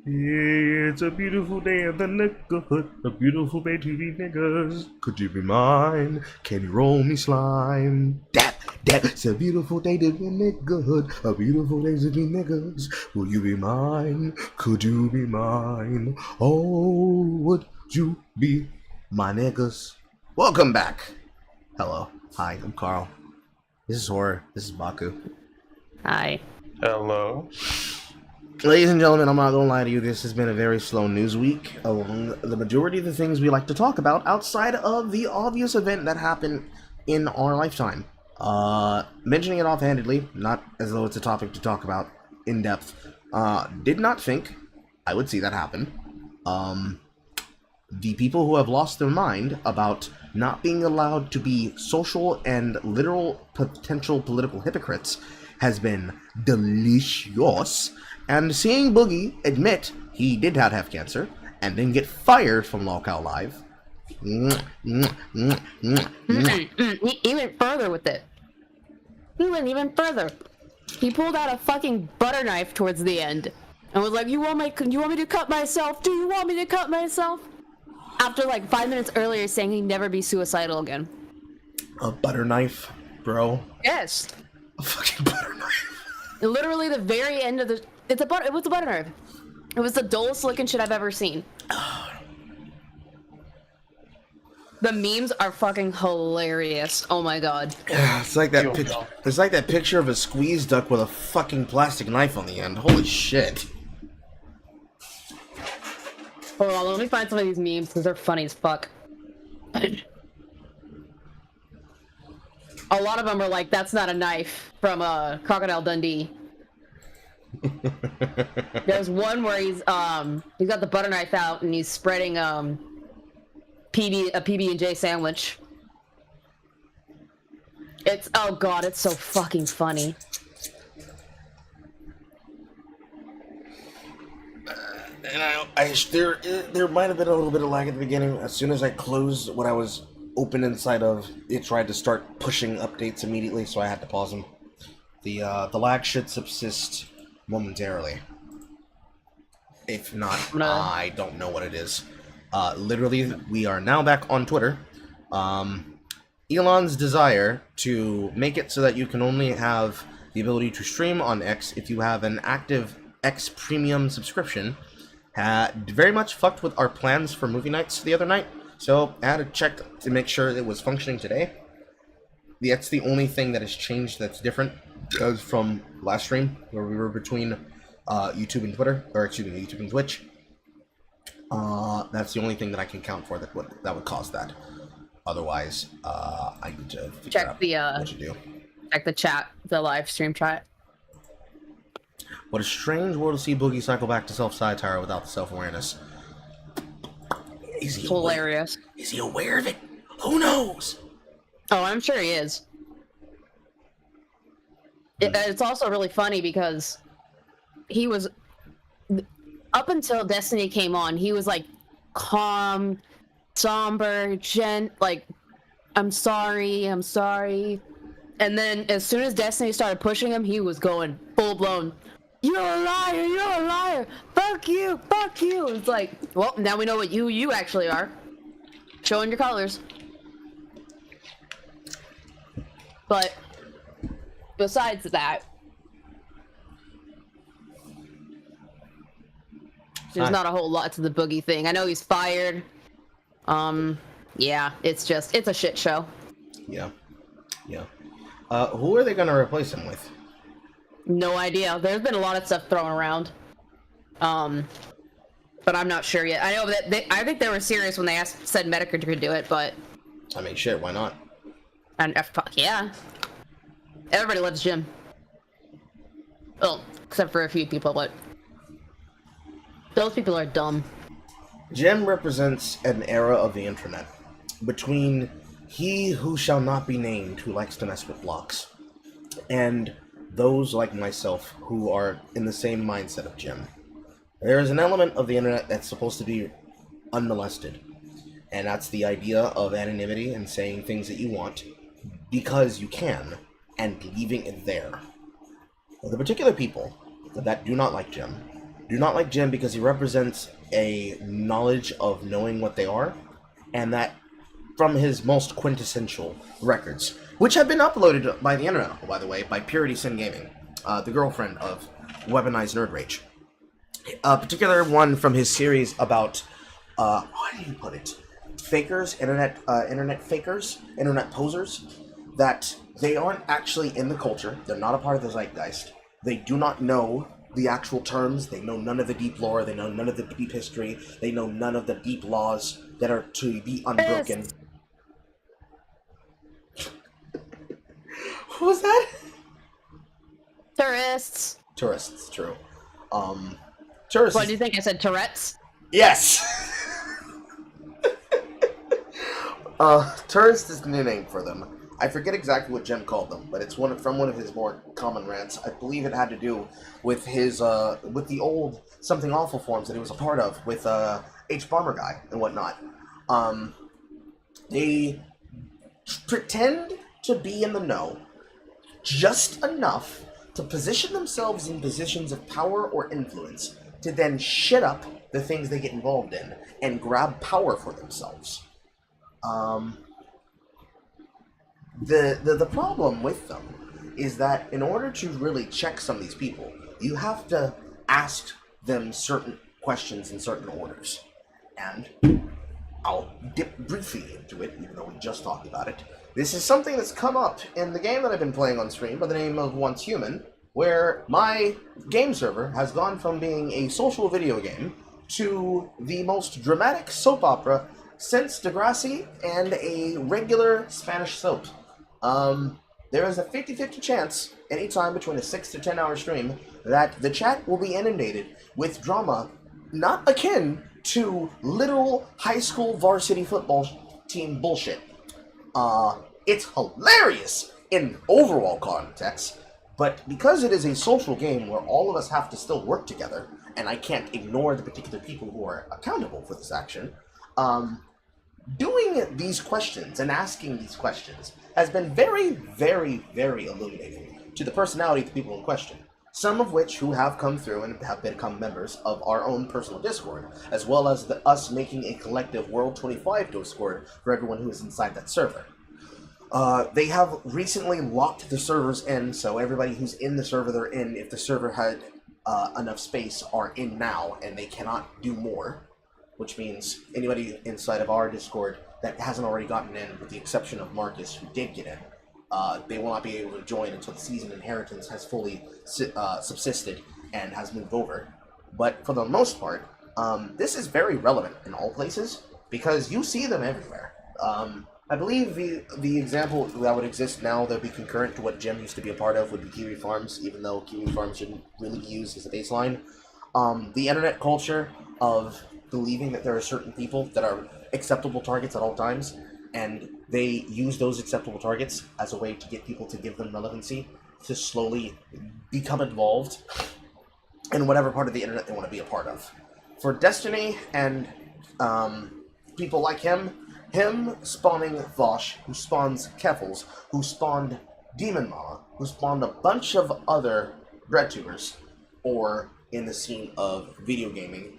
It's a beautiful day in the neighborhood, a beautiful day to be niggas. Could you be mine? Can you roll me slime? That, it's a beautiful day to be niggerhood, a beautiful day to be niggas. Will you be mine? Could you be mine? Oh, would you be my niggas? Welcome back. Hello. Hi, I'm Carl. This is Horror. This is Baku. Hi. Hello. Ladies and gentlemen, I'm not gonna lie to you, this has been a very slow news week along the majority of the things we like to talk about outside of the obvious event that happened in our lifetime. Mentioning it offhandedly, not as though it's a topic to talk about in depth, did not think I would see that happen. The people who have lost their mind about not being allowed to be social and literal potential political hypocrites has been delicious. And seeing Boogie admit he did not have cancer and then get fired from Locale Live. He went further with it. He went even further. He pulled out a fucking butter knife towards the end and was like, you want me to cut myself? Do you want me to cut myself? After like 5 minutes earlier saying he'd never be suicidal again. A butter knife, bro. Yes. A fucking butter knife. Literally the very end of the... It was a butter knife. It was the dullest looking shit I've ever seen. The memes are fucking hilarious. Oh my god. It's like that picture. It's like that picture of a squeeze duck with a fucking plastic knife on the end. Holy shit. Hold on, let me find some of these memes because they're funny as fuck. A lot of them are like, that's not a knife from Crocodile Dundee. There's one where he's got the butter knife out and he's spreading a PB&J sandwich. Oh god, it's so fucking funny. And there might have been a little bit of lag at the beginning. As soon as I closed what I was open inside of, it tried to start pushing updates immediately, so I had to pause them. The lag should subsist momentarily. If not, I don't know what it is. Literally, we are now back on Twitter. Elon's desire to make it so that you can only have the ability to stream on X if you have an active X Premium subscription had very much fucked with our plans for movie nights the other night. So I had to check to make sure it was functioning today. That's the only thing that has changed that's different from last stream, where we were between YouTube and Twitter, or excuse me, YouTube and Twitch. That's the only thing that I can count for that would cause that. Otherwise, I need to figure out what to do. Check the chat, the live stream chat. What a strange world to see Boogie cycle back to self-satire without the self-awareness. Is he hilarious? Is he aware of it? Who knows? Oh, I'm sure he is. It's also really funny because he was, up until Destiny came on, he was like calm, somber, like, I'm sorry. And then as soon as Destiny started pushing him, he was going full blown, you're a liar, fuck you. It's like, well, now we know what you actually are. Showing your colors. But besides that, there's not a whole lot to the Boogie thing. I know he's fired. Yeah, it's a shit show. Yeah. Who are they gonna replace him with? No idea. There's been a lot of stuff thrown around. But I'm not sure yet. I know that I think they were serious when they said Medicare could do it, but I mean, shit, why not? And yeah, everybody loves Jim. Well, except for a few people, but those people are dumb. Jim represents an era of the internet between he who shall not be named, who likes to mess with blocks, and those like myself who are in the same mindset of Jim. There is an element of the internet that's supposed to be unmolested, and that's the idea of anonymity and saying things that you want because you can, and leaving it there. The particular people that do not like Jim do not like Jim because he represents a knowledge of knowing what they are, and that from his most quintessential records, which have been uploaded by the internet, by the way, by Purity Sin Gaming, the girlfriend of Weaponized Nerd Rage. A particular one from his series about, how do you put it? Fakers, internet fakers, internet posers, that they aren't actually in the culture, they're not a part of the zeitgeist, they do not know the actual terms, they know none of the deep lore, they know none of the deep history, they know none of the deep laws that are to be unbroken. What was that? Tourists. Tourists, true. Tourists. What do you think? I said Tourette's? Yes! Tourist is the new name for them. I forget exactly what Jem called them, but it's from one of his more common rants. I believe it had to do with his, with the old Something Awful forums that he was a part of with, H. Bomber Guy and whatnot. They pretend to be in the know just enough to position themselves in positions of power or influence to then shit up the things they get involved in and grab power for themselves. The problem with them is that in order to really check some of these people, you have to ask them certain questions in certain orders. And I'll dip briefly into it, even though we just talked about it. This is something that's come up in the game that I've been playing on stream by the name of Once Human, where my game server has gone from being a social video game to the most dramatic soap opera since Degrassi and a regular Spanish soap. There is a 50-50 chance, anytime between a 6 to 10 hour stream, that the chat will be inundated with drama not akin to literal high school varsity football team bullshit. It's hilarious in overall context, but because it is a social game where all of us have to still work together, and I can't ignore the particular people who are accountable for this action, doing these questions and asking these questions has been very, very, very illuminating to the personality of the people in question. Some of which who have come through and have become members of our own personal Discord, as well as us making a collective World 25 Discord for everyone who is inside that server. They have recently locked the servers in, so everybody who's in the server they're in, if the server had enough space, are in now, and they cannot do more. Which means anybody inside of our Discord that hasn't already gotten in, with the exception of Marcus, who did get in, they will not be able to join until the season inheritance has fully subsisted and has moved over. But for the most part, this is very relevant in all places, because you see them everywhere. I believe the example that would exist now that would be concurrent to what Jim used to be a part of would be Kiwi Farms, even though Kiwi Farms shouldn't really be used as a baseline. The internet culture of believing that there are certain people that are acceptable targets at all times, and they use those acceptable targets as a way to get people to give them relevancy, to slowly become involved in whatever part of the internet they want to be a part of. For Destiny and people like him spawning Vosh, who spawns Keffels, who spawned Demon Mama, who spawned a bunch of other breadtubers, or in the scene of video gaming,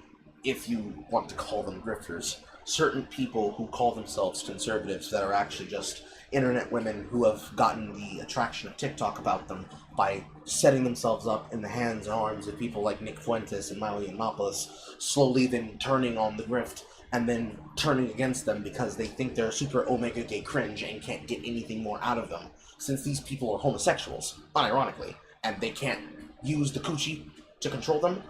if you want to call them grifters, certain people who call themselves conservatives that are actually just internet women who have gotten the attraction of TikTok about them by setting themselves up in the hands and arms of people like Nick Fuentes and Miley Yiannopoulos, slowly then turning on the grift and then turning against them because they think they're super omega gay cringe and can't get anything more out of them, since these people are homosexuals, unironically, and they can't use the coochie to control them.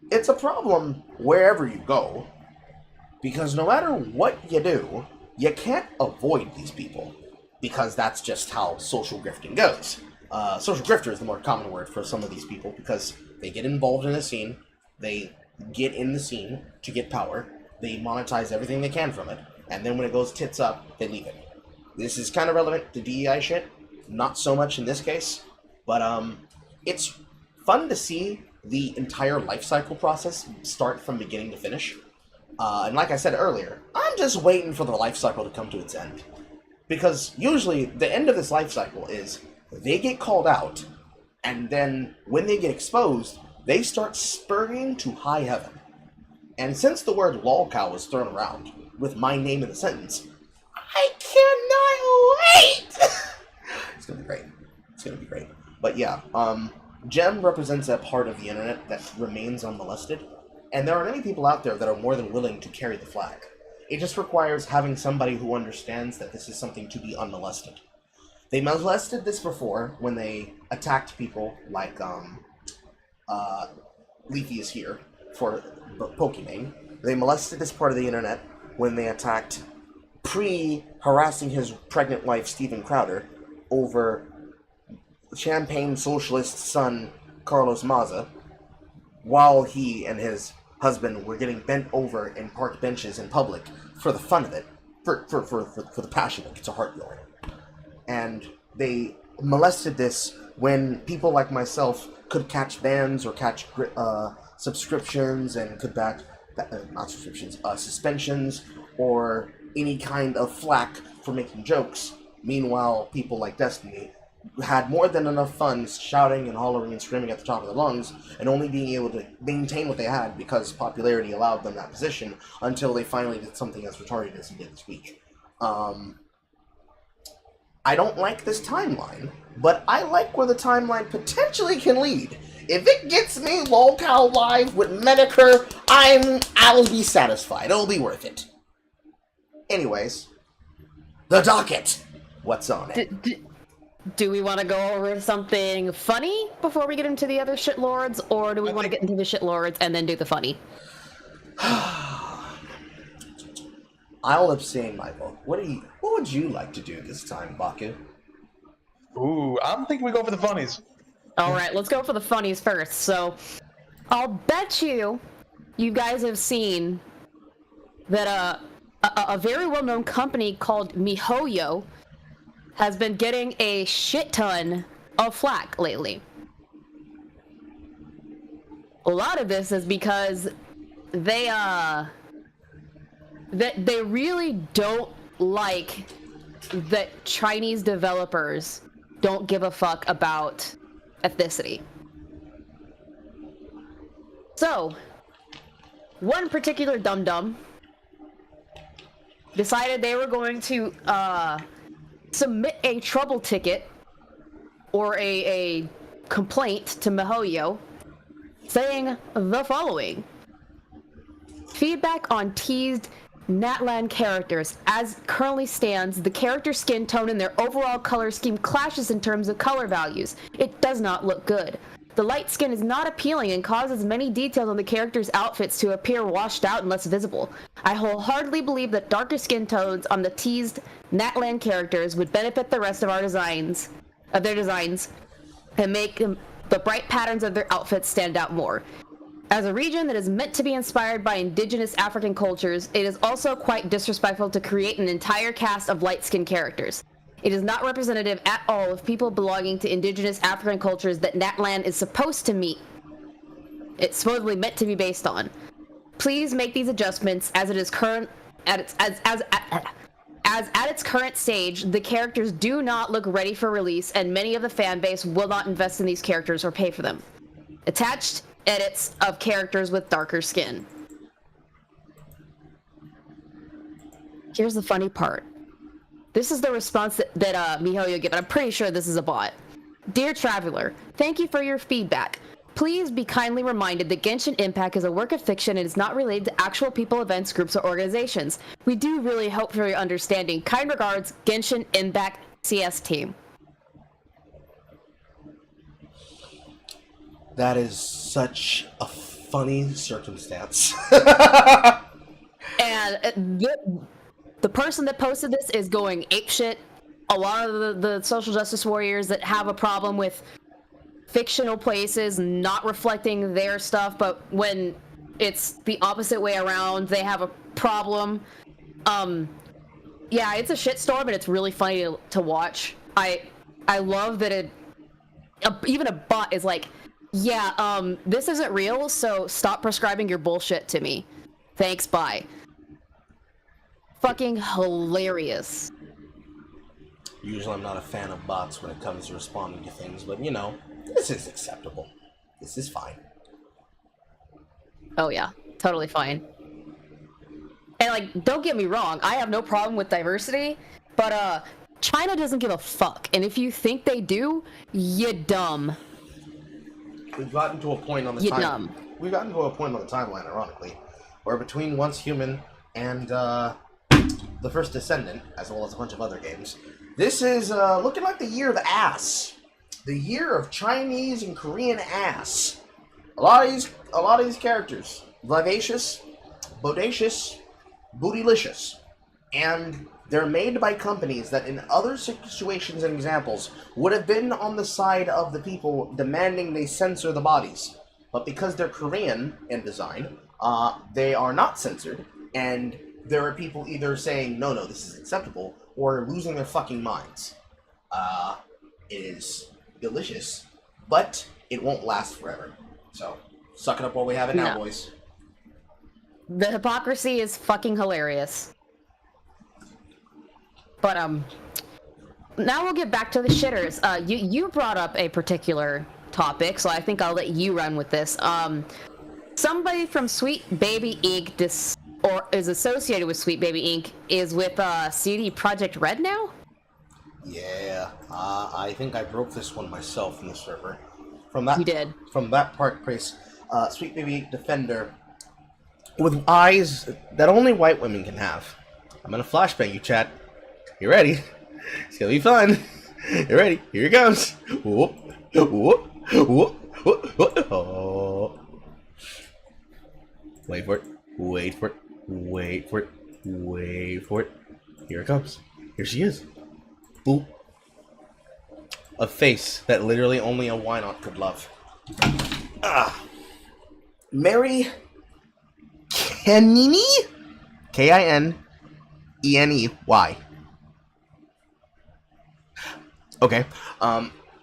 It's a problem wherever you go, because no matter what you do, you can't avoid these people, because that's just how social grifting goes. Social grifter is the more common word for some of these people, because they get involved in a scene, they get in the scene to get power, they monetize everything they can from it, and then when it goes tits up, they leave it. This is kind of relevant to DEI shit, not so much in this case, but it's fun to see the entire life cycle process start from beginning to finish. And like I said earlier, I'm just waiting for the life cycle to come to its end. Because usually the end of this life cycle is they get called out, and then when they get exposed, they start spurring to high heaven. And since the word lolcow was thrown around, with my name in the sentence, I cannot wait! It's gonna be great. It's gonna be great. But yeah, Gem represents a part of the internet that remains unmolested, and there are many people out there that are more than willing to carry the flag. It just requires having somebody who understands that this is something to be unmolested. They molested this before when they attacked people like Leafy is here for Pokimane. They molested this part of the internet when they attacked harassing his pregnant wife Steven Crowder over Champagne socialist son Carlos Maza, while he and his husband were getting bent over in park benches in public for the fun of it, for the passion that gets a heart going. And they molested this when people like myself could catch bans or catch subscriptions and could back, not subscriptions, suspensions or any kind of flack for making jokes. Meanwhile, people like Destiny had more than enough fun shouting and hollering and screaming at the top of their lungs and only being able to maintain what they had because popularity allowed them that position until they finally did something as retarded as he did this week. I don't like this timeline, but I like where the timeline potentially can lead. If it gets me lolcow live with Medicare, I'll be satisfied. It'll be worth it. Anyways, the docket. What's on it? Do we want to go over something funny before we get into the other shitlords, or do we want to get into the shitlords and then do the funny? I'll abstain my vote. What would you like to do this time, Baku? Ooh, I'm thinking we go for the funnies. All right, let's go for the funnies first. So, I'll bet you guys have seen that a very well-known company called MiHoYo has been getting a shit ton of flack lately. A lot of this is because they really don't like that Chinese developers don't give a fuck about ethnicity. So, one particular dum-dum decided they were going to submit a trouble ticket or a complaint to MiHoYo saying the following: feedback on teased Natlan characters. As currently stands, the character skin tone and their overall color scheme clashes in terms of color values. It does not look good. The light skin is not appealing and causes many details on the character's outfits to appear washed out and less visible. I wholeheartedly believe that darker skin tones on the teased Natlan characters would benefit the rest of their designs, and make the bright patterns of their outfits stand out more. As a region that is meant to be inspired by indigenous African cultures, it is also quite disrespectful to create an entire cast of light-skinned characters. It is not representative at all of people belonging to indigenous African cultures that Natlan is supposed to meet. It's supposedly meant to be based on. Please make these adjustments as it is current at its current stage. The characters do not look ready for release, and many of the fan base will not invest in these characters or pay for them. Attached edits of characters with darker skin. Here's the funny part. This is the response that MiHoYo gave, and I'm pretty sure this is a bot. Dear Traveler, thank you for your feedback. Please be kindly reminded that Genshin Impact is a work of fiction and is not related to actual people, events, groups, or organizations. We do really hope for your understanding. Kind regards, Genshin Impact CS team. That is such a funny circumstance. And the person that posted this is going apeshit. A lot of the social justice warriors that have a problem with fictional places not reflecting their stuff, but when it's the opposite way around, they have a problem. Yeah, it's a shitstorm, and it's really funny to watch. I love that even a bot is like, yeah, this isn't real, so stop prescribing your bullshit to me. Thanks, bye. Fucking hilarious. Usually I'm not a fan of bots when it comes to responding to things, but you know, this is acceptable. This is fine. Oh yeah, totally fine. And like, don't get me wrong, I have no problem with diversity, but China doesn't give a fuck. And if you think they do, you dumb. We've gotten to a point on the You dumb. We've gotten to a point on the timeline, ironically, where between Once Human and The First Descendant, as well as a bunch of other games, this is looking like the year of ass. The year of Chinese and Korean ass. A lot of these characters, vivacious, bodacious, bootylicious, and they're made by companies that in other situations and examples would have been on the side of the people demanding they censor the bodies. But because they're Korean in design, they are not censored, and there are people either saying, no, this is acceptable, or losing their fucking minds. It is delicious, but it won't last forever. So, suck it up while we have it now, boys. The hypocrisy is fucking hilarious. But now we'll get back to the shitters. You brought up a particular topic, so I think I'll let you run with this. Somebody from Sweet Baby Inc. or is associated with Sweet Baby Inc. is with CD Projekt Red now? Yeah, I think I broke this one myself in the server. From that, you did. From that part, Grace, Sweet Baby Defender, with eyes that only white women can have. I'm gonna flashbang you, chat. You ready? It's gonna be fun. You ready? Here it comes. Whoop, whoop, whoop, whoop, whoop. Oh. Wait for it. Wait for it. Wait for it. Wait for it. Here it comes. Here she is. Boop. A face that literally only a Wynot could love. Mary Kenny? Kineney. Okay.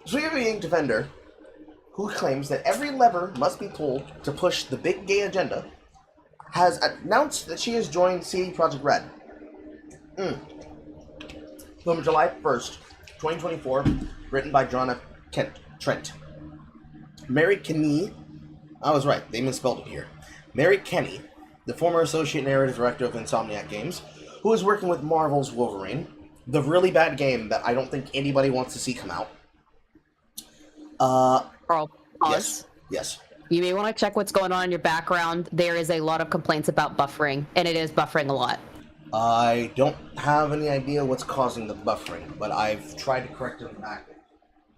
Sweet Baby Defender, who claims that every lever must be pulled to push the big gay agenda, has announced that she has joined CD Projekt Red. From July 1st, 2024, written by John F. Trent. Mary Kenny, I was right, they misspelled it here. Mary Kenny, the former associate narrative director of Insomniac Games, who is working with Marvel's Wolverine, the really bad game that I don't think anybody wants to see come out. Carl, pause. Yes. You may want to check what's going on in your background. There is a lot of complaints about buffering, and it is buffering a lot. I don't have any idea what's causing the buffering, but I've tried to correct it back.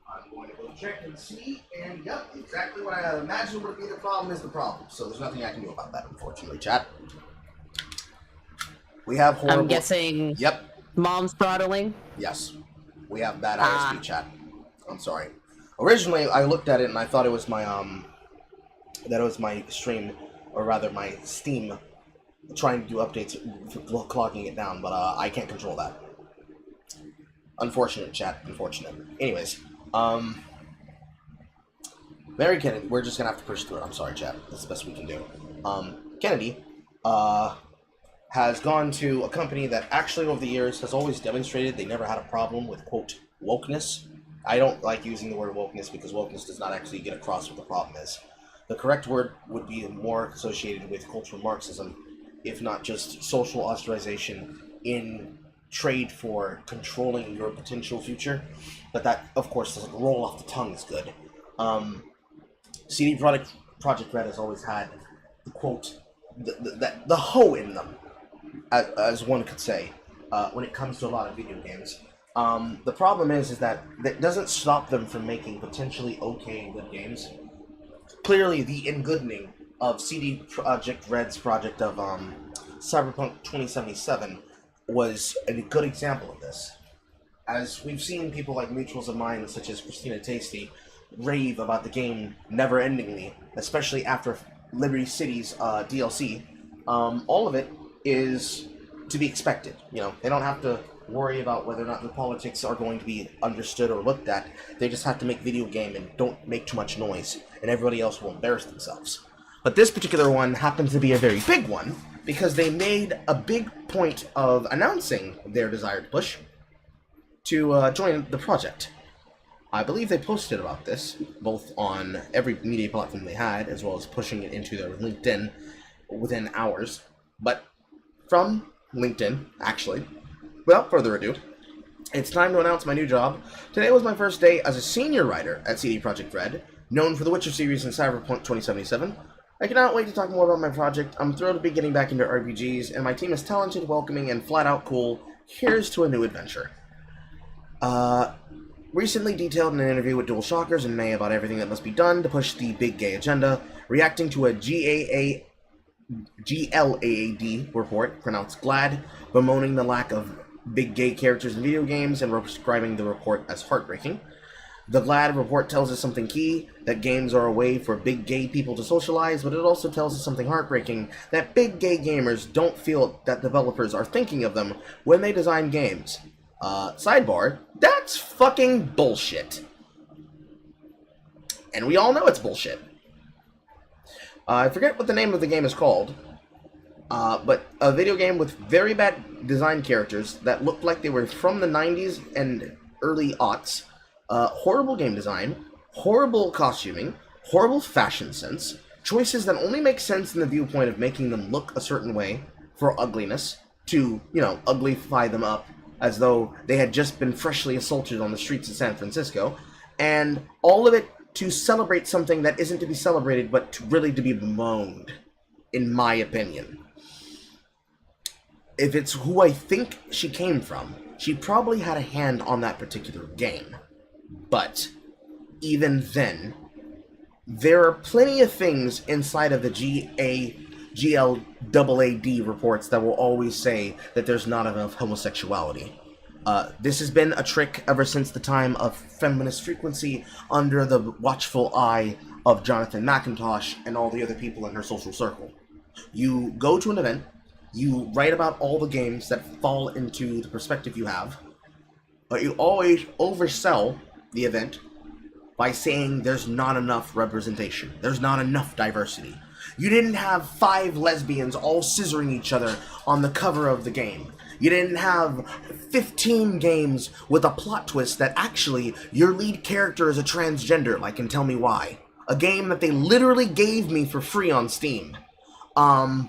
I'm going to go check and see, and yep, exactly what I imagined would be the problem is the problem. So there's nothing I can do about that, unfortunately, chat. We have horrible... I'm guessing... Yep. Mom's throttling? Yes. We have bad ISP, chat. I'm sorry. Originally, I looked at it and I thought it was my, that it was my stream, or rather my Steam, trying to do updates, clogging it down, but I can't control that. Unfortunate, chat. Unfortunate. Anyways, Mary Kennedy, we're just gonna have to push through it. I'm sorry, chat. That's the best we can do. Kennedy, has gone to a company that actually over the years has always demonstrated they never had a problem with, quote, wokeness. I don't like using the word wokeness because wokeness does not actually get across what the problem is. The correct word would be more associated with cultural Marxism, if not just social ostracization in trade for controlling your potential future. But that, of course, doesn't roll off the tongue as good. CD Projekt Red has always had, the quote, the hoe in them, as one could say, when it comes to a lot of video games. The problem is that that doesn't stop them from making potentially okay and good games. Clearly, the ingoodening of CD Projekt Red's project of Cyberpunk 2077 was a good example of this. As we've seen people like mutuals of mine, such as Christina Tasty, rave about the game never-endingly, especially after Liberty City's DLC, all of it is to be expected. You know, they don't have to worry about whether or not the politics are going to be understood or looked at. They just have to make video game and don't make too much noise, and everybody else will embarrass themselves. But this particular one happens to be a very big one, because they made a big point of announcing their desired push to join the project. I believe they posted about this, both on every media platform they had, as well as pushing it into their LinkedIn within hours. But from LinkedIn, actually, without further ado, it's time to announce my new job. Today was my first day as a senior writer at CD Projekt Red, known for the Witcher series and Cyberpunk 2077. I cannot wait to talk more about my project. I'm thrilled to be getting back into RPGs, and my team is talented, welcoming, and flat out cool. Here's to a new adventure. Recently detailed in an interview with Dual Shockers in May about everything that must be done to push the big gay agenda, reacting to a GLAAD report, pronounced GLAD, bemoaning the lack of big gay characters in video games and describing the report as heartbreaking. The GLAD report tells us something key, that games are a way for big gay people to socialize, but it also tells us something heartbreaking, that big gay gamers don't feel that developers are thinking of them when they design games. Sidebar, that's fucking bullshit. And we all know it's bullshit. I forget what the name of the game is called, but a video game with very bad design characters that looked like they were from the 90s and early aughts. Horrible game design, horrible costuming, horrible fashion sense, choices that only make sense in the viewpoint of making them look a certain way for ugliness, to, uglify them up as though they had just been freshly assaulted on the streets of San Francisco, and all of it to celebrate something that isn't to be celebrated, but really to be bemoaned, in my opinion. If it's who I think she came from, she probably had a hand on that particular game. But even then, there are plenty of things inside of the GLAAD reports that will always say that there's not enough homosexuality. This has been a trick ever since the time of feminist frequency under the watchful eye of Jonathan McIntosh and all the other people in her social circle. You go to an event, you write about all the games that fall into the perspective you have, but you always oversell the event by saying there's not enough representation, there's not enough diversity. You didn't have 5 lesbians all scissoring each other on the cover of the game. You didn't have 15 games with a plot twist that actually your lead character is a transgender, like in Tell Me Why. A game that they literally gave me for free on Steam. All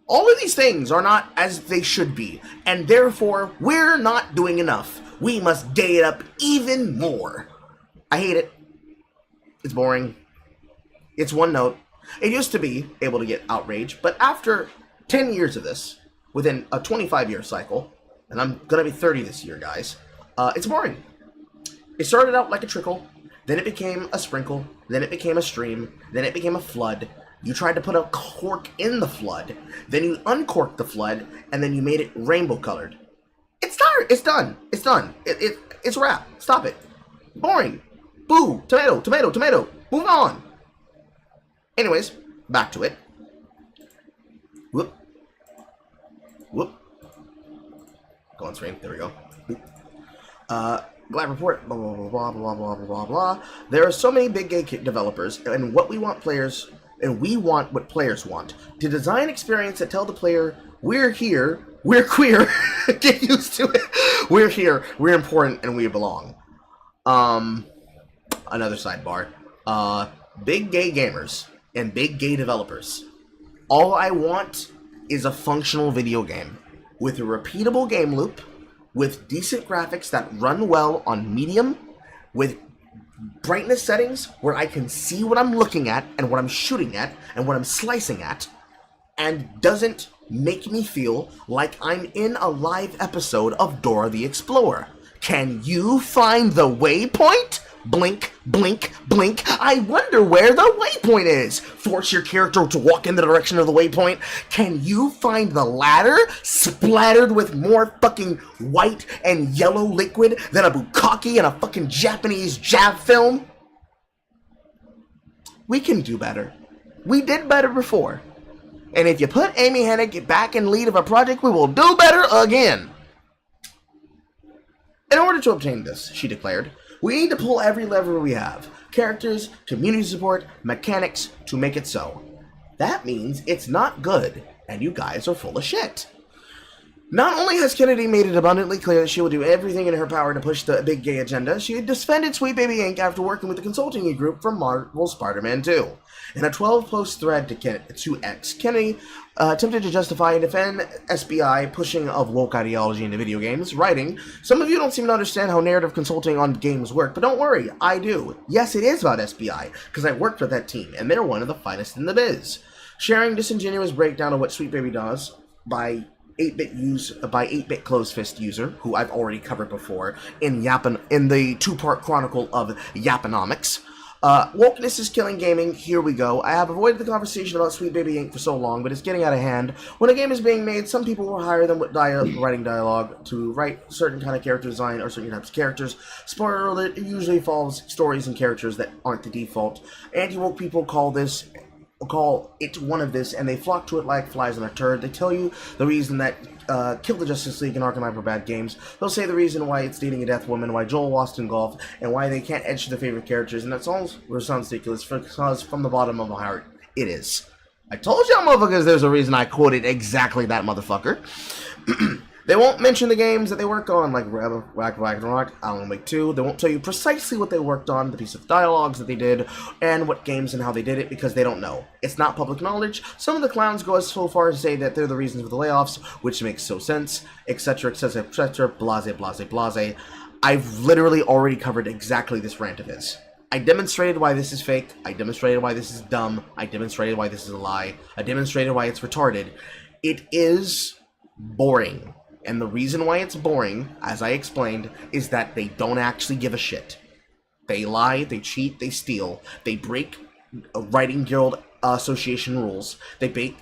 of these things are not as they should be, and therefore, we're not doing enough. We must gay it up even more. I hate it. It's boring. It's one note. It used to be able to get outrage, but after 10 years of this, within a 25-year cycle, and I'm gonna be 30 this year, guys, it's boring. It started out like a trickle, then it became a sprinkle, then it became a stream, then it became a flood. You tried to put a cork in the flood, then you uncorked the flood, and then you made it rainbow colored. It's tired. It's done. It's done. It's a wrap. Stop it. Boring. Boo. Tomato. Tomato. Tomato. Move on. Anyways, back to it. Whoop. Whoop. Go on screen. There we go. Glad report. Blah blah blah blah blah blah blah blah. There are so many big gay developers, and what we want players. And we want what players want. To design experience that tell the player, we're here, we're queer, get used to it, we're here, we're important, and we belong. Another sidebar. Big gay gamers and big gay developers. All I want is a functional video game. With a repeatable game loop, with decent graphics that run well on medium, with brightness settings where I can see what I'm looking at and what I'm shooting at and what I'm slicing at, and doesn't make me feel like I'm in a live episode of Dora the Explorer. Can you find the waypoint? Blink, blink, blink. I wonder where the waypoint is. Force your character to walk in the direction of the waypoint. Can you find the ladder splattered with more fucking white and yellow liquid than a bukkake in a fucking Japanese jab film? We can do better. We did better before. And if you put Amy Hennig back in lead of a project, we will do better again. In order to obtain this, she declared, we need to pull every lever we have. Characters, community support, mechanics to make it so. That means it's not good, and you guys are full of shit. Not only has Kennedy made it abundantly clear that she will do everything in her power to push the big gay agenda, she had defended Sweet Baby Inc. after working with the consulting group from Marvel's Spider-Man 2. In a 12-post thread to X, Kennedy attempted to justify and defend SBI pushing of woke ideology into video games, writing, "Some of you don't seem to understand how narrative consulting on games work, but don't worry, I do. Yes, it is about SBI, because I worked with that team, and they're one of the finest in the biz." Sharing disingenuous breakdown of what Sweet Baby does by 8-bit closed fist user, who I've already covered before in the two-part chronicle of Yaponomics. Wokeness is killing gaming. Here we go. I have avoided the conversation about Sweet Baby Inc. for so long, but it's getting out of hand. When a game is being made, some people will hire them with writing dialogue to write certain kind of character design or certain types of characters. Spoiler alert, it usually involves stories and characters that aren't the default. Anti-woke people call it one of this, and they flock to it like flies on a turd. They tell you the reason that Kill the Justice League and Arkham Knight were bad games. They'll say the reason why it's dating a death woman, why Joel lost in golf, and why they can't edge to their favorite characters, and that sounds ridiculous because from the bottom of my heart, it is. I told y'all motherfuckers there's a reason I quoted exactly that motherfucker. They won't mention the games that they work on, like Ragnarok, Alan Wake 2. They won't tell you precisely what they worked on, the piece of dialogues that they did, and what games and how they did it, because they don't know. It's not public knowledge. Some of the clowns go as so far as to say that they're the reasons for the layoffs, which makes no sense, etc., etc., etc., blase, blase, blase. I've literally already covered exactly this rant of his. I demonstrated why this is fake. I demonstrated why this is dumb. I demonstrated why this is a lie. I demonstrated why it's retarded. It is boring. And the reason why it's boring, as I explained, is that they don't actually give a shit. They lie, they cheat, they steal, they break Writing Guild Association rules, they break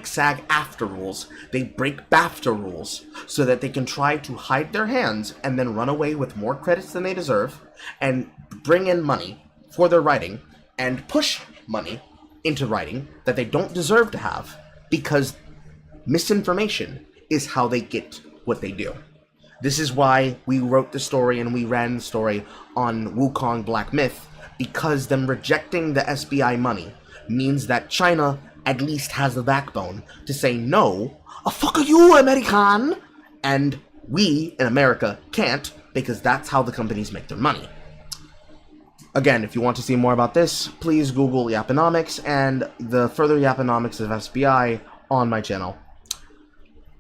SAG-AFTRA rules, they break BAFTA rules, so that they can try to hide their hands and then run away with more credits than they deserve, and bring in money for their writing, and push money into writing that they don't deserve to have, because misinformation is how they get what they do. This is why we wrote the story and we ran the story on Wukong Black Myth, because them rejecting the SBI money means that China at least has the backbone to say, no, a fuck are you, American? And we, in America, can't, because that's how the companies make their money. Again, if you want to see more about this, please Google Yaponomics and the further Yaponomics of SBI on my channel.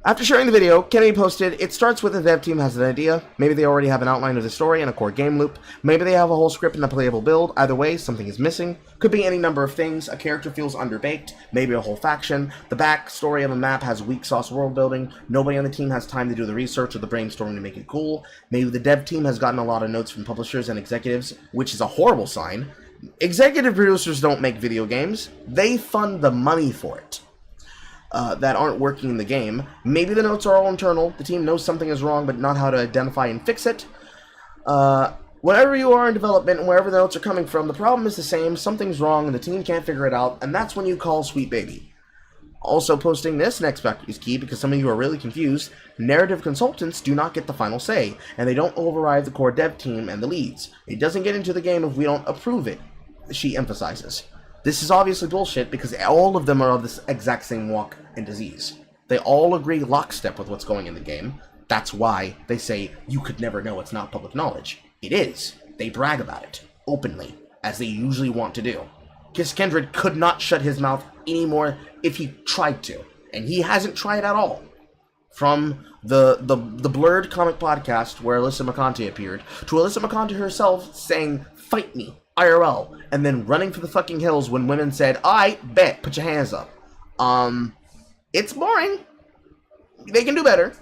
After sharing the video, Kennedy posted, "It starts with the dev team has an idea. Maybe they already have an outline of the story and a core game loop. Maybe they have a whole script and a playable build. Either way, something is missing. Could be any number of things. A character feels underbaked. Maybe a whole faction. The backstory of a map has weak sauce world building. Nobody on the team has time to do the research or the brainstorming to make it cool. Maybe the dev team has gotten a lot of notes from publishers and executives, which is a horrible sign. Executive producers don't make video games. They fund the money for it. That aren't working in the game. Maybe the notes are all internal. The team knows something is wrong, but not how to identify and fix it. Whenever you are in development and wherever the notes are coming from, the problem is the same. Something's wrong and the team can't figure it out, and that's when you call Sweet Baby." Also posting this next fact is key because some of you are really confused. Narrative consultants do not get the final say, and they don't override the core dev team and the leads. It doesn't get into the game if we don't approve it, she emphasizes. This is obviously bullshit because all of them are of this exact same walk and disease. They all agree lockstep with what's going in the game. That's why they say you could never know, it's not public knowledge. It is. They brag about it, openly, as they usually want to do. Kiss Kendrick could not shut his mouth anymore if he tried to, and he hasn't tried at all. From the Blurred Comic Podcast, where Alyssa McConaughey appeared, to Alyssa McConaughey herself saying, "Fight me, IRL," and then running for the fucking hills when women said, "I bet, put your hands up." It's boring. They can do better.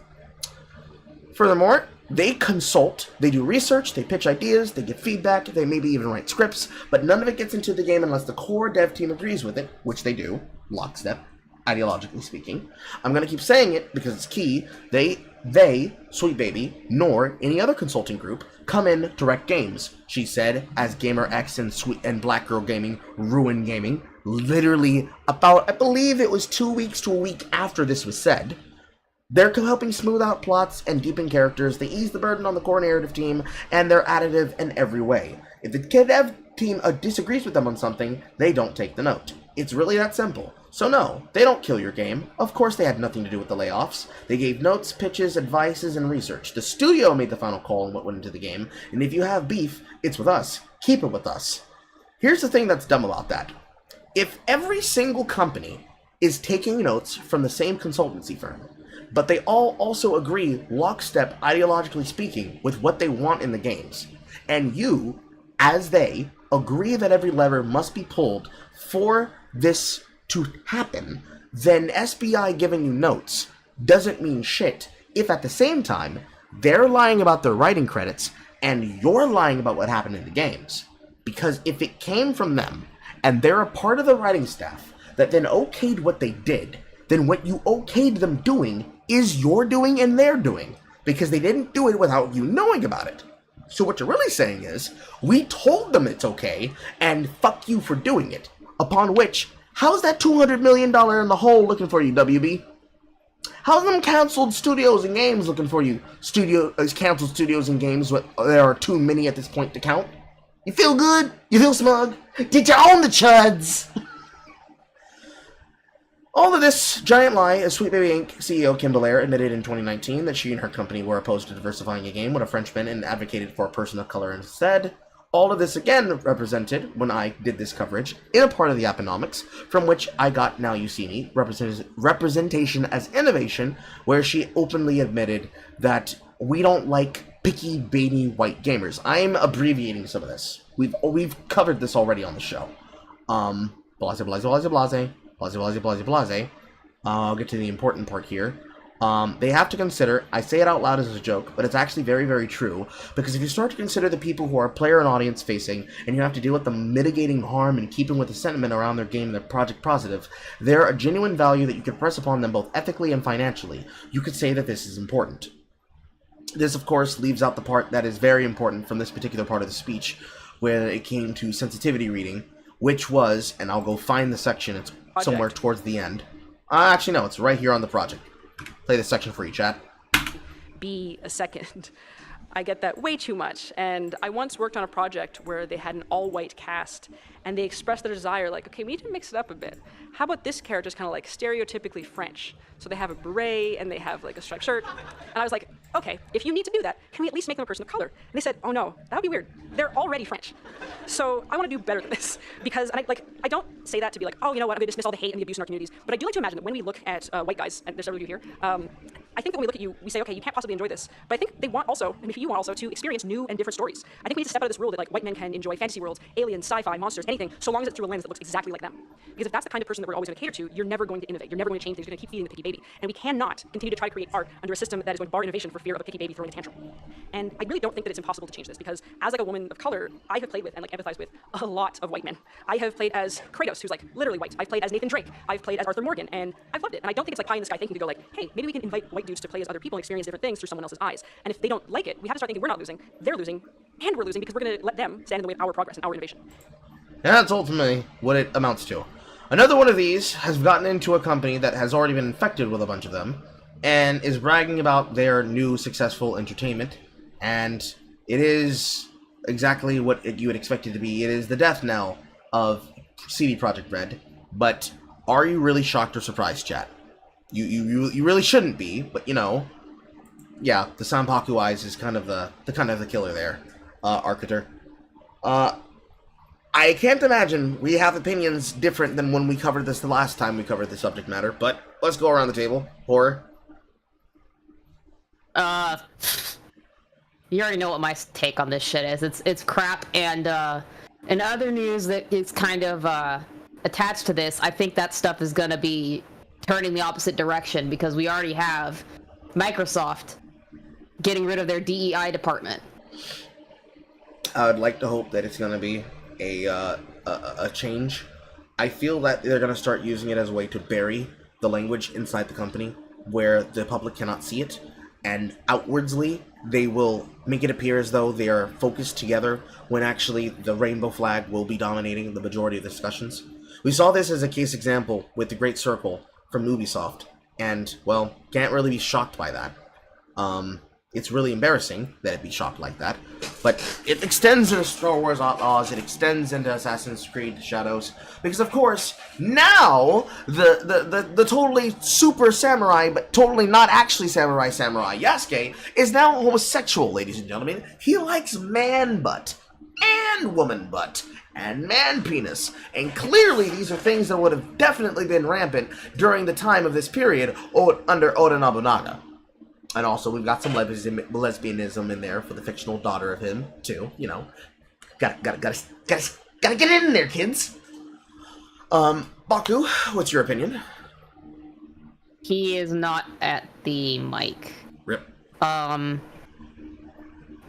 Furthermore, they consult, they do research, they pitch ideas, they give feedback, they maybe even write scripts, but none of it gets into the game unless the core dev team agrees with it, which they do, lockstep, ideologically speaking. I'm going to keep saying it because it's key. They, Sweet Baby, nor any other consulting group, come in to wreck games, she said, as Gamer X and Black Girl Gaming ruin gaming. Literally about, I believe it was 2 weeks to a week after this was said. They're helping smooth out plots and deepen characters. They ease the burden on the core narrative team, and they're additive in every way. If the dev team disagrees with them on something, they don't take the note. It's really that simple. So no, they don't kill your game. Of course they had nothing to do with the layoffs. They gave notes, pitches, advices, and research. The studio made the final call on what went into the game, and if you have beef, it's with us. Keep it with us. Here's the thing that's dumb about that. If every single company is taking notes from the same consultancy firm, but they all also agree, lockstep, ideologically speaking, with what they want in the games, and you, as they, agree that every lever must be pulled for this to happen, then SBI giving you notes doesn't mean shit if at the same time they're lying about their writing credits and you're lying about what happened in the games. Because if it came from them and they're a part of the writing staff that then okayed what they did, then what you okayed them doing is your doing and their doing, because they didn't do it without you knowing about it. So what you're really saying is, we told them it's okay, and fuck you for doing it. Upon which, how's that $200 million in the hole looking for you, WB? How's them canceled studios and games looking for you? Canceled studios and games, what, there are too many at this point to count? You feel good? You feel smug? Did you own the chuds? All of this giant lie, as Sweet Baby Inc. CEO Kim Belair admitted in 2019 that she and her company were opposed to diversifying a game with a Frenchman and advocated for a person of color instead. All of this again represented, when I did this coverage, in a part of the Apponomics, from which I got Now You See Me, representation as innovation, where she openly admitted that we don't like picky, baby white gamers. I'm abbreviating some of this. We've covered this already on the show. Blase, blase, blase, blase. Blase, blase, blase, blase. I'll get to the important part here. They have to consider, I say it out loud as a joke, but it's actually very, very true, because if you start to consider the people who are player and audience facing, and you have to deal with the mitigating harm and keeping with the sentiment around their game and their project positive, they're a genuine value that you can press upon them both ethically and financially. You could say that this is important. This, of course, leaves out the part that is very important from this particular part of the speech, where it came to sensitivity reading, which was, and I'll go find the section, it's somewhere towards the end. Actually, no, it's right here on the project. Play this section for you, chat. Be a second. I get that way too much, and I once worked on a project where they had an all-white cast, and they expressed their desire, like, okay, we need to mix it up a bit. How about this character's kind of like stereotypically French? So they have a beret, and they have like a striped shirt, and I was like, okay, if you need to do that, can we at least make them a person of color? And they said, oh no, that would be weird. They're already French. So I want to do better than this, because, and I don't say that to be like, oh, you know what, I'm going to dismiss all the hate and the abuse in our communities, but I do like to imagine that when we look at white guys, and there's several of you here, I think that when we look at you, we say, okay, you can't possibly enjoy this. But I think they want also, and if you want also, to experience new and different stories. I think we need to step out of this rule that like white men can enjoy fantasy worlds, aliens, sci-fi, monsters, anything, so long as it's through a lens that looks exactly like them. Because if that's the kind of person that we're always going to cater to, you're never going to innovate. You're never going to change things. You're going to keep feeding the picky baby. And we cannot continue to try to create art under a system that is going to bar innovation for fear of a picky baby throwing a tantrum. And I really don't think that it's impossible to change this, because as like a woman of color, I have played with and like empathized with a lot of white men. I have played as Kratos, who's like literally white. I've played as Nathan Drake. I've played as Arthur Morgan, and I've loved it. And I don't think it's like pie in the sky thinking to go like, hey, maybe we can invite white dudes to play as other people and experience different things through someone else's eyes. And if they don't like it, we have to start thinking we're not losing, they're losing, and we're losing because we're going to let them stand in the way of our progress and our innovation. And that's ultimately what it amounts to. Another one of these has gotten into a company that has already been infected with a bunch of them, and is bragging about their new successful entertainment, and it is exactly what you would expect it to be. It is the death knell of CD Projekt Red, but are you really shocked or surprised, chat? You really shouldn't be, but you know, yeah, the Sanpaku Eyes is kind of the killer there, Arcater. I can't imagine we have opinions different than when we covered this the last time we covered the subject matter, but let's go around the table. Horror? You already know what my take on this shit is. It's crap, and in other news that is kind of attached to this, I think that stuff is gonna be turning the opposite direction, because we already have Microsoft getting rid of their DEI department. I would like to hope that it's gonna be a change. I feel that they're going to start using it as a way to bury the language inside the company where the public cannot see it, and outwardly they will make it appear as though they are focused together when actually the rainbow flag will be dominating the majority of the discussions. We saw this as a case example with the Great Circle from Ubisoft, and, well, can't really be shocked by that. It's really embarrassing that it be shocked like that, But it extends into Star Wars Outlaws, it extends into Assassin's Creed Shadows, because of course, now, the totally super samurai, but totally not actually samurai Yasuke, is now homosexual, ladies and gentlemen. He likes man butt, and woman butt, and man penis. And clearly these are things that would have definitely been rampant during the time of this period under Oda Nobunaga. And also, we've got some lesbianism in there for the fictional daughter of him, too. You know, gotta get it in there, kids. Baku, what's your opinion? He is not at the mic. Rip. But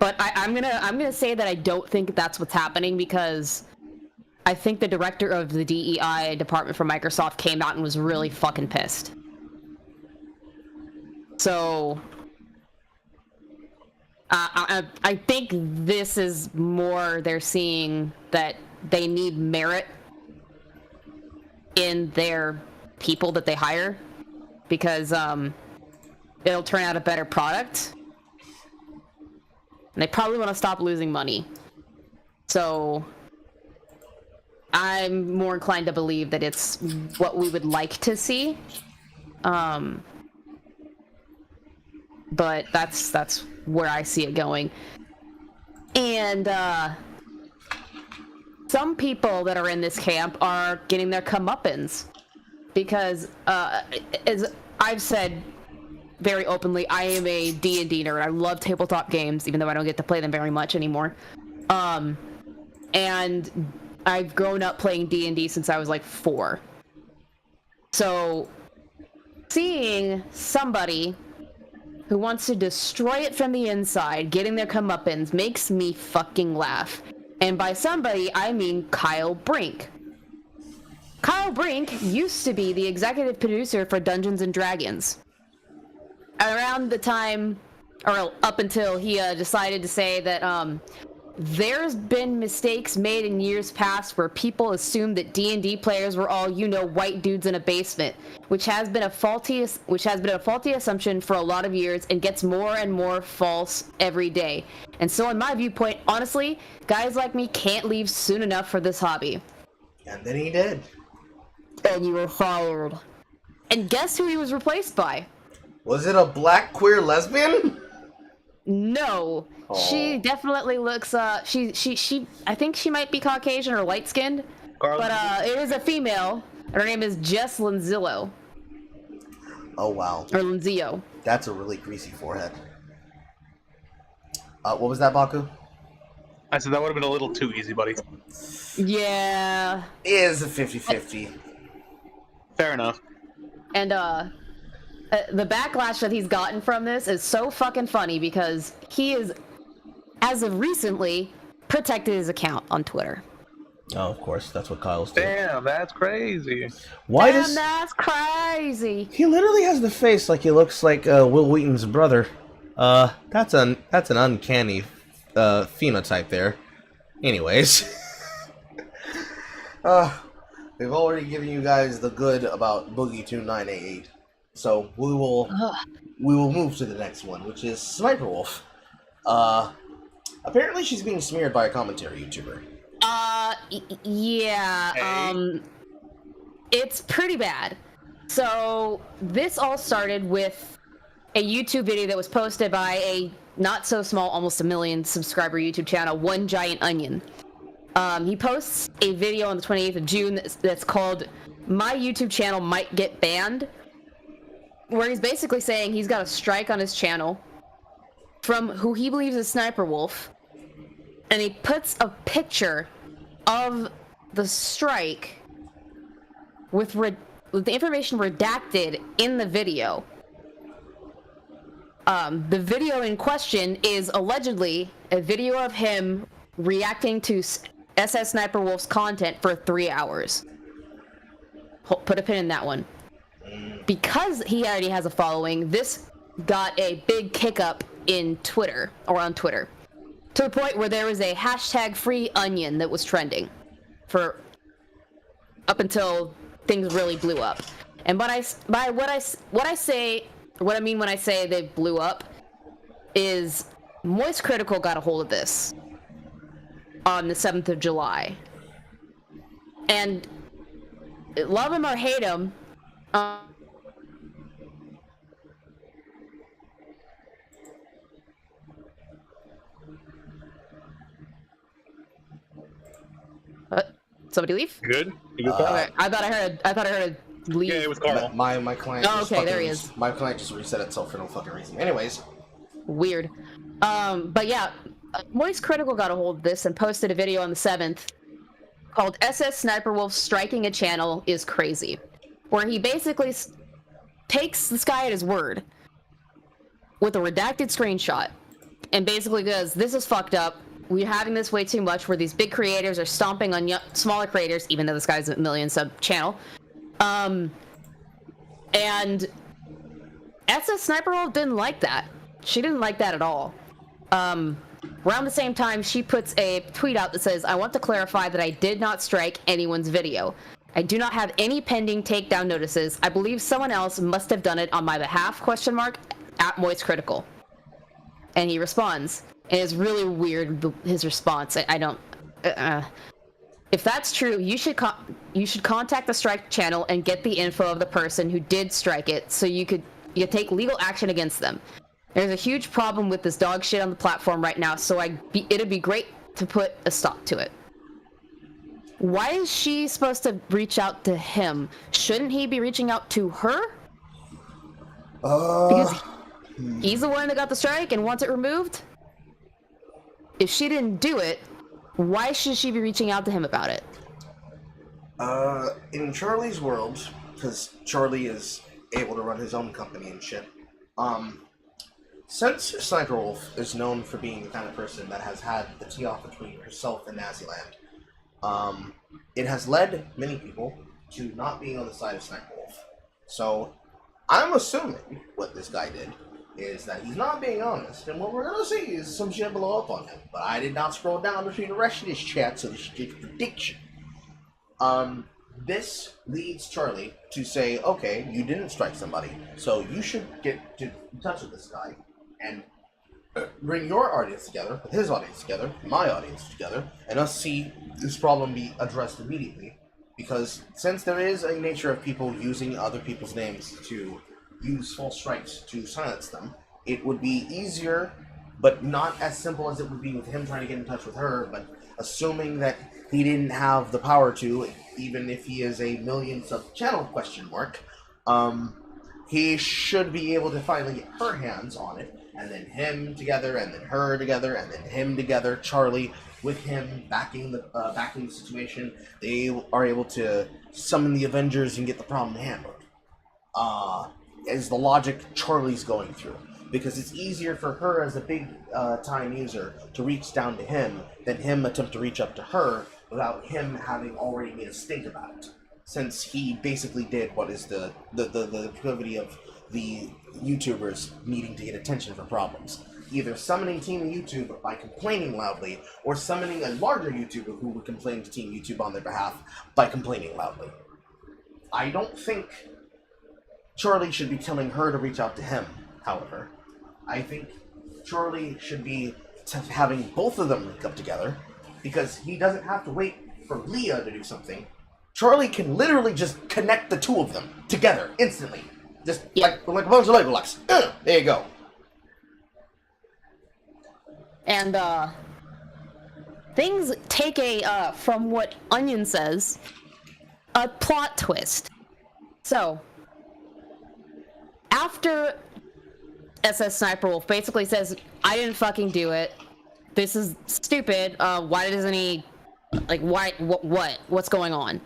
I'm gonna say that I don't think that's what's happening, because I think the director of the DEI department for Microsoft came out and was really fucking pissed. So I think this is more they're seeing that they need merit in their people that they hire, because it'll turn out a better product, and they probably want to stop losing money. So I'm more inclined to believe that it's what we would like to see. But that's where I see it going. And some people that are in this camp are getting their comeuppance, because as I've said very openly, I am a D&D nerd. I love tabletop games, even though I don't get to play them very much anymore. And I've grown up playing D&D since I was like 4. So seeing somebody who wants to destroy it from the inside getting their comeuppance makes me fucking laugh. And by somebody, I mean Kyle Brink. Kyle Brink used to be the executive producer for Dungeons and Dragons. Around the time, or up until he decided to say that there's been mistakes made in years past where people assumed that D&D players were all, white dudes in a basement, which has been a faulty assumption for a lot of years and gets more and more false every day. And so in my viewpoint, honestly, guys like me can't leave soon enough for this hobby. And then he did. And you were fired. And guess who he was replaced by? Was it a black queer lesbian? No. Oh. She definitely looks she I think she might be Caucasian or light skinned. But it is a female. Her name is Jess Lenzillo. Oh wow. Or Lenzio. That's a really greasy forehead. What was that, Baku? I said that would have been a little too easy, buddy. Yeah. It is a 50-50. Fair enough. And the backlash that he's gotten from this is so fucking funny, because he is, as of recently, protected his account on Twitter. Oh, of course, that's what Kyle's doing. Damn, that's crazy. Why Damn, does that's crazy. he literally has the face like he looks like Will Wheaton's brother? That's an uncanny phenotype there. Anyways, We've already given you guys the good about Boogie 2988. So we will move to the next one, which is Sniper Wolf. Apparently she's being smeared by a commentary YouTuber. Yeah, Hey. It's pretty bad. So this all started with a YouTube video that was posted by a not so small, almost 1 million subscriber YouTube channel, One Giant Onion. He posts a video on the 28th of June that's called "My YouTube Channel Might Get Banned," where he's basically saying he's got a strike on his channel from who he believes is Sniper Wolf, and he puts a picture of the strike with the information redacted in the video. The video in question is allegedly a video of him reacting to SS Sniper Wolf's content for 3 hours. Put a pin in that one. Because he already has a following, this got a big kick up in Twitter, or on Twitter, to the point where there was a hashtag free onion that was trending for up until things really blew up. And what I mean when I say they blew up is Moist Critical got a hold of this, on the 7th of July. And love him or hate him, somebody leave? Good? You good, Carl? Okay, I thought I heard a leave. Yeah, it was Carl. My client. Oh, just okay, there fucking- he is. My client just reset itself for no fucking reason. Anyways, Weird. But yeah, Moist Critical got a hold of this and posted a video on the 7th called SS Sniper Wolf Striking a Channel is Crazy, where he basically takes this guy at his word with a redacted screenshot and basically goes, this is fucked up. We're having this way too much where these big creators are stomping on smaller creators, even though this guy's a million sub channel. And SS Sniper Wolf didn't like that. She didn't like that at all. Around the same time, she puts a tweet out that says, I want to clarify that I did not strike anyone's video. I do not have any pending takedown notices. I believe someone else must have done it on my behalf, at Moist Critical. And he responds. And it's really weird, his response. I don't... If that's true, you should contact the strike channel and get the info of the person who did strike it so you could take legal action against them. There's a huge problem with this dog shit on the platform right now, so it'd be great to put a stop to it. Why is she supposed to reach out to him? Shouldn't he be reaching out to her? Because he's the one that got the strike and wants it removed? If she didn't do it, why should she be reaching out to him about it? in Charlie's world, because Charlie is able to run his own company and shit, since Sniper Wolf is known for being the kind of person that has had the tee-off between herself and Naziland, it has led many people to not being on the side of Sniper Wolf. So, I'm assuming what this guy did is that he's not being honest, and what we're gonna see is some shit blow up on him. But I did not scroll down between the rest of this chat, so this is just prediction. This leads Charlie to say, okay, you didn't strike somebody, so you should get in touch with this guy and bring your audience together, with his audience together, my audience together, and us see this problem be addressed immediately. Because since there is a nature of people using other people's names to use false strikes to silence them, it would be easier, but not as simple as it would be with him trying to get in touch with her, but assuming that he didn't have the power to, even if he is a million sub-channel question mark, he should be able to finally get her hands on it, and then him together, and then her together, and then him together, Charlie with him backing the situation. They are able to summon the Avengers and get the problem handled. Is the logic Charlie's going through. Because it's easier for her as a big time user to reach down to him than him attempt to reach up to her without him having already made a stink about it. Since he basically did what is the proclivity of the YouTubers needing to get attention for problems. Either summoning Team YouTube by complaining loudly, or summoning a larger YouTuber who would complain to Team YouTube on their behalf by complaining loudly. I don't think Charlie should be telling her to reach out to him, however. I think Charlie should be having both of them link up together, because he doesn't have to wait for Leah to do something. Charlie can literally just connect the two of them together instantly. Just like a bunch of Lego blocks. There you go. And things take a, from what Onion says, a plot twist. So, after SS Sniper Wolf basically says, I didn't fucking do it, this is stupid, why doesn't he, like, why, what's going on?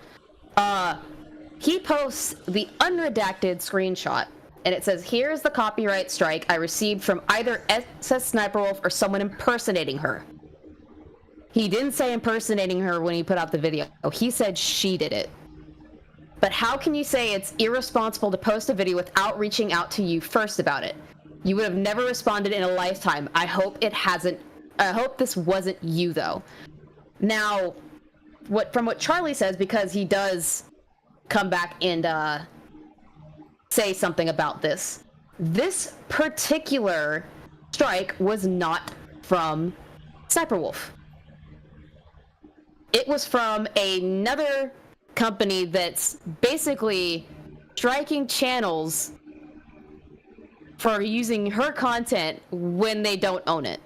He posts the unredacted screenshot, and it says, here's the copyright strike I received from either SS Sniper Wolf or someone impersonating her. He didn't say impersonating her when he put out the video. He said she did it. But how can you say it's irresponsible to post a video without reaching out to you first about it? You would have never responded in a lifetime. I hope this wasn't you, though. Now, from what Charlie says, because he does come back and say something about this particular strike was not from Sniper Wolf. it was from another company that's basically striking channels for using her content when they don't own it.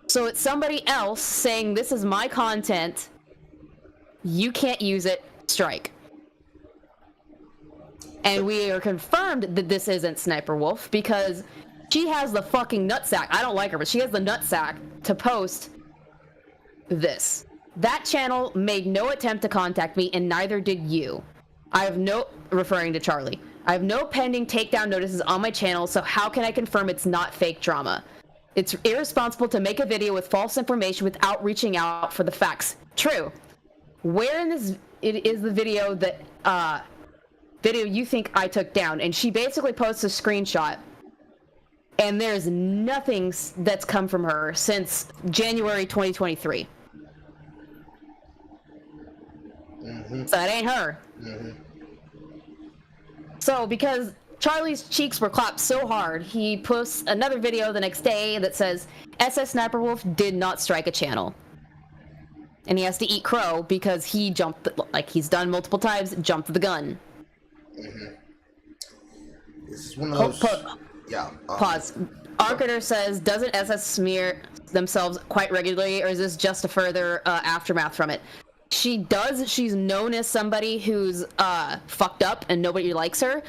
So it's somebody else saying, this is my content, you can't use it, strike. And we are confirmed that this isn't Sniper Wolf because she has the fucking nutsack. I don't like her, but she has the nutsack to post this. That channel made no attempt to contact me, and neither did you. I have no, referring to Charlie, I have no pending takedown notices on my channel, so how can I confirm it's not fake drama? It's irresponsible to make a video with false information without reaching out for the facts. True. Where in this it is the video that video you think I took down? And she basically posts a screenshot, and there's nothing that's come from her since January 2023. So that ain't her. So because Charlie's cheeks were clapped so hard, he posts another video the next day that says SS Sniper Wolf did not strike a channel. And he has to eat crow because he jumped, like he's done multiple times, jumped the gun. This is one of those... Pause. Arcater says, doesn't SS smear themselves quite regularly, or is this just a further aftermath from it? She does. She's known as somebody who's fucked up and nobody likes her,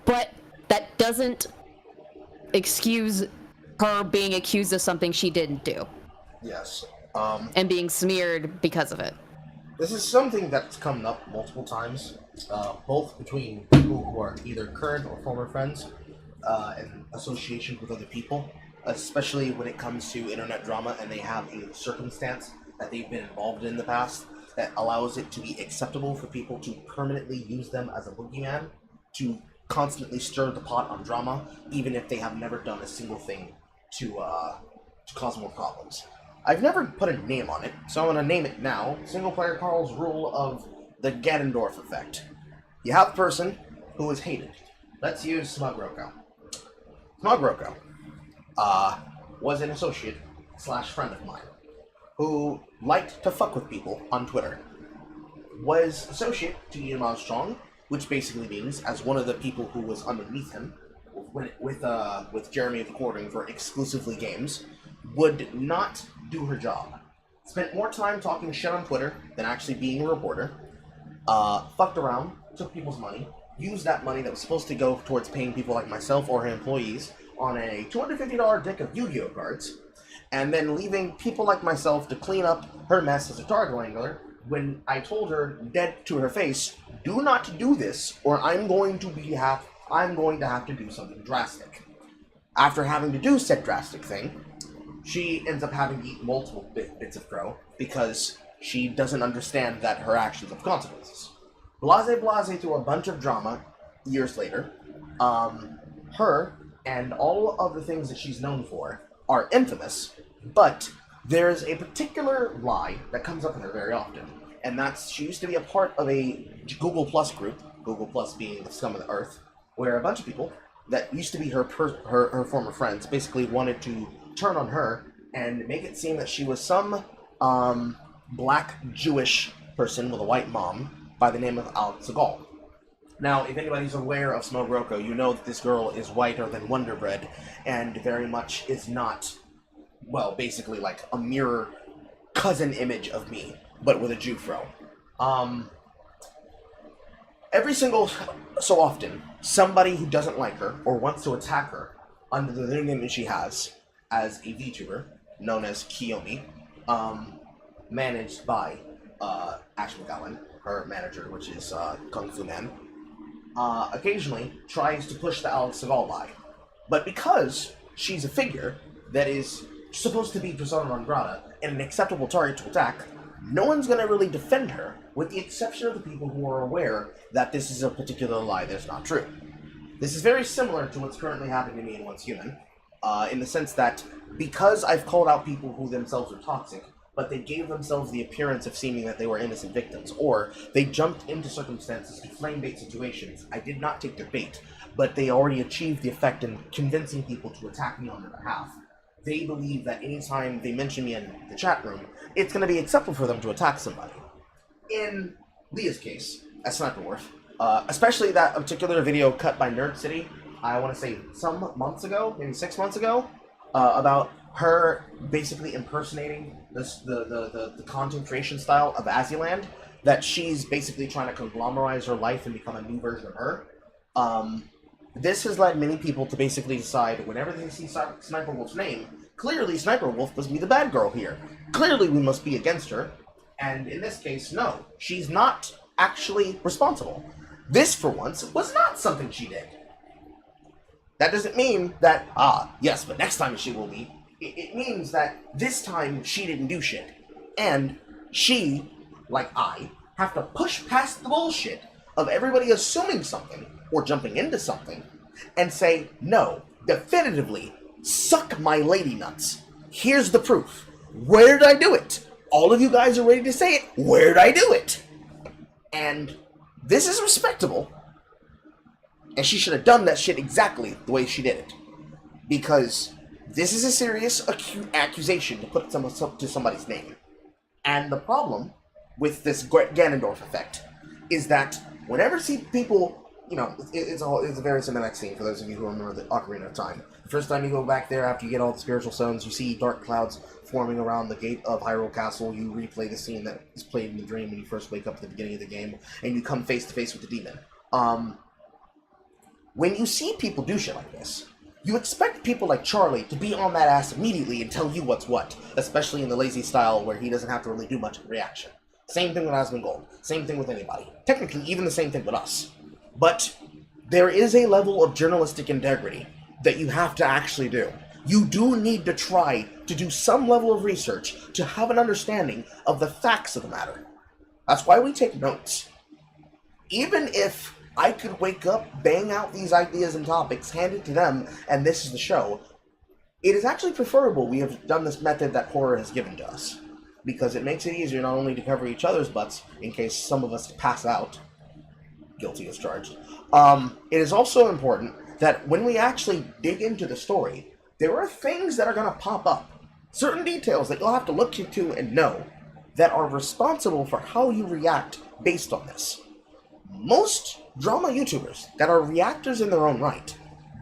but that doesn't excuse her being accused of something she didn't do. Yes. And being smeared because of it. This is something that's come up multiple times, both between people who are either current or former friends, and association with other people, especially when it comes to internet drama and they have a circumstance that they've been involved in the past that allows it to be acceptable for people to permanently use them as a boogeyman to constantly stir the pot on drama, even if they have never done a single thing to cause more problems. I've never put a name on it, so I'm going to name it now. SinglePlayerCarl's rule of the Ganondorf effect. You have a person who is hated. Let's use Smug Roko. Smug Roko was an associate / friend of mine who liked to fuck with people on Twitter. Was associate to Yilmaz Chong, which basically means as one of the people who was underneath him with Jeremy recording for exclusively games, would not do her job. Spent more time talking shit on Twitter than actually being a reporter. Fucked around, took people's money, used that money that was supposed to go towards paying people like myself or her employees on a $250 deck of Yu-Gi-Oh cards, and then leaving people like myself to clean up her mess as a target wrangler when I told her dead to her face, do not do this or I'm going to have to do something drastic. After having to do said drastic thing, she ends up having to eat multiple bits of crow because she doesn't understand that her actions have consequences. Blase through a bunch of drama years later. Her and all of the things that she's known for are infamous, but there's a particular lie that comes up with her very often, and that's she used to be a part of a Google Plus group, Google Plus being the scum of the earth, where a bunch of people that used to be her former friends basically wanted to turn on her and make it seem that she was some black Jewish person with a white mom by the name of Alex Segal. Now, if anybody's aware of Smug Roko, you know that this girl is whiter than Wonder Bread and very much is not, well, basically like a mirror cousin image of me, but with a Jew fro. Every single so often, somebody who doesn't like her or wants to attack her under the new name that she has as a VTuber, known as Kiyomi, managed by Ash McGowan, her manager, which is Kung Fu Man, occasionally tries to push the Alex Segal lie. But because she's a figure that is supposed to be persona non grata and an acceptable target to attack, no one's going to really defend her, with the exception of the people who are aware that this is a particular lie that's not true. This is very similar to what's currently happening to me in Once Human, in the sense that because I've called out people who themselves are toxic, but they gave themselves the appearance of seeming that they were innocent victims, or they jumped into circumstances to flame bait situations. I did not take their bait, but they already achieved the effect in convincing people to attack me on their behalf. they believe that anytime they mention me in the chat room, it's going to be acceptable for them to attack somebody. In Leah's case, as Sniper Wolf, especially that particular video cut by Nerd City, I want to say some months ago, maybe 6 months ago, about her basically impersonating the content creation style of Aziland, that she's basically trying to conglomerize her life and become a new version of her. This has led many people to basically decide, whenever they see Sniper Wolf's name, clearly Sniper Wolf must be the bad girl here. Clearly we must be against her. And in this case, no. She's not actually responsible. This, for once, was not something she did. That doesn't mean that, yes, but next time she will be. It means that this time she didn't do shit. And she, like I, have to push past the bullshit of everybody assuming something, or jumping into something, and say, no, definitively, suck my lady nuts. Here's the proof. Where did I do it? All of you guys are ready to say it. Where did I do it? And this is respectable. And she should have done that shit exactly the way she did it. Because this is a serious accusation to put to somebody's name. And the problem with this Ganondorf effect is that whenever people, it's a very cinematic scene for those of you who remember the Ocarina of Time. The first time you go back there after you get all the spiritual stones, you see dark clouds forming around the gate of Hyrule Castle. You replay the scene that is played in the dream when you first wake up at the beginning of the game, and you come face to face with the demon. When you see people do shit like this, you expect people like Charlie to be on that ass immediately and tell you what's what, especially in the lazy style where he doesn't have to really do much of a reaction. Same thing with Asmongold. Same thing with anybody. Technically, even the same thing with us. But there is a level of journalistic integrity that you have to actually do. You do need to try to do some level of research to have an understanding of the facts of the matter. That's why we take notes. Even if I could wake up, bang out these ideas and topics, hand it to them, and this is the show, it is actually preferable we have done this method that horror has given to us. Because it makes it easier not only to cover each other's butts, in case some of us pass out, guilty as charged. It is also important that when we actually dig into the story, there are things that are going to pop up. Certain details that you'll have to look into and know that are responsible for how you react based on this. Most drama YouTubers that are reactors in their own right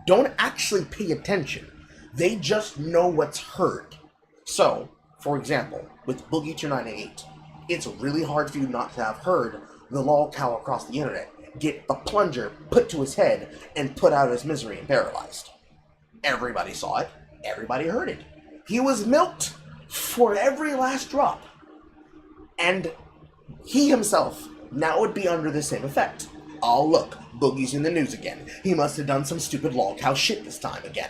don't actually pay attention. They just know what's heard. So, for example, with Boogie2988, it's really hard for you not to have heard the lol cow across the internet get the plunger put to his head and put out his misery and paralyzed. Everybody saw it. Everybody heard it. He was milked for every last drop. And he himself now would be under the same effect. Oh look, Boogie's in the news again. He must have done some stupid lol cow shit this time again.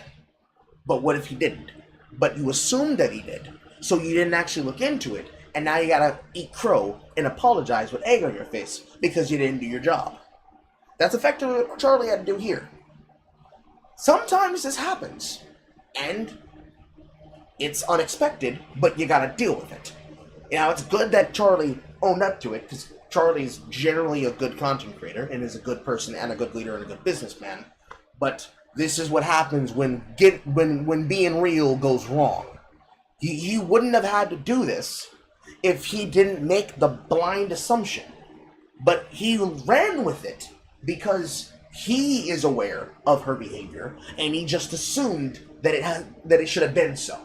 But what if he didn't? But you assumed that he did. So you didn't actually look into it, and now you gotta eat crow and apologize with egg on your face because you didn't do your job. That's effectively what Charlie had to do here. Sometimes this happens, and it's unexpected, but you gotta deal with it. It's good that Charlie owned up to it, because Charlie's generally a good content creator, and is a good person, and a good leader, and a good businessman, but this is what happens when being real goes wrong. He wouldn't have had to do this if he didn't make the blind assumption. But he ran with it because he is aware of her behavior, and he just assumed that it should have been so.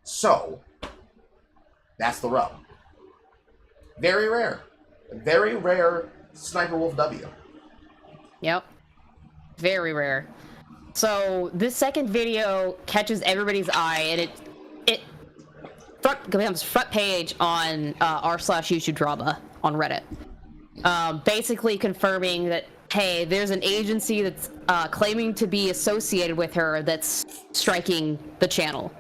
So, that's the rub. Very rare. Very rare Sniper Wolf W. Yep. Very rare. So, this second video catches everybody's eye, and it becomes front page on r/YouTube drama on Reddit. Basically confirming that, hey, there's an agency that's claiming to be associated with her that's striking the channel.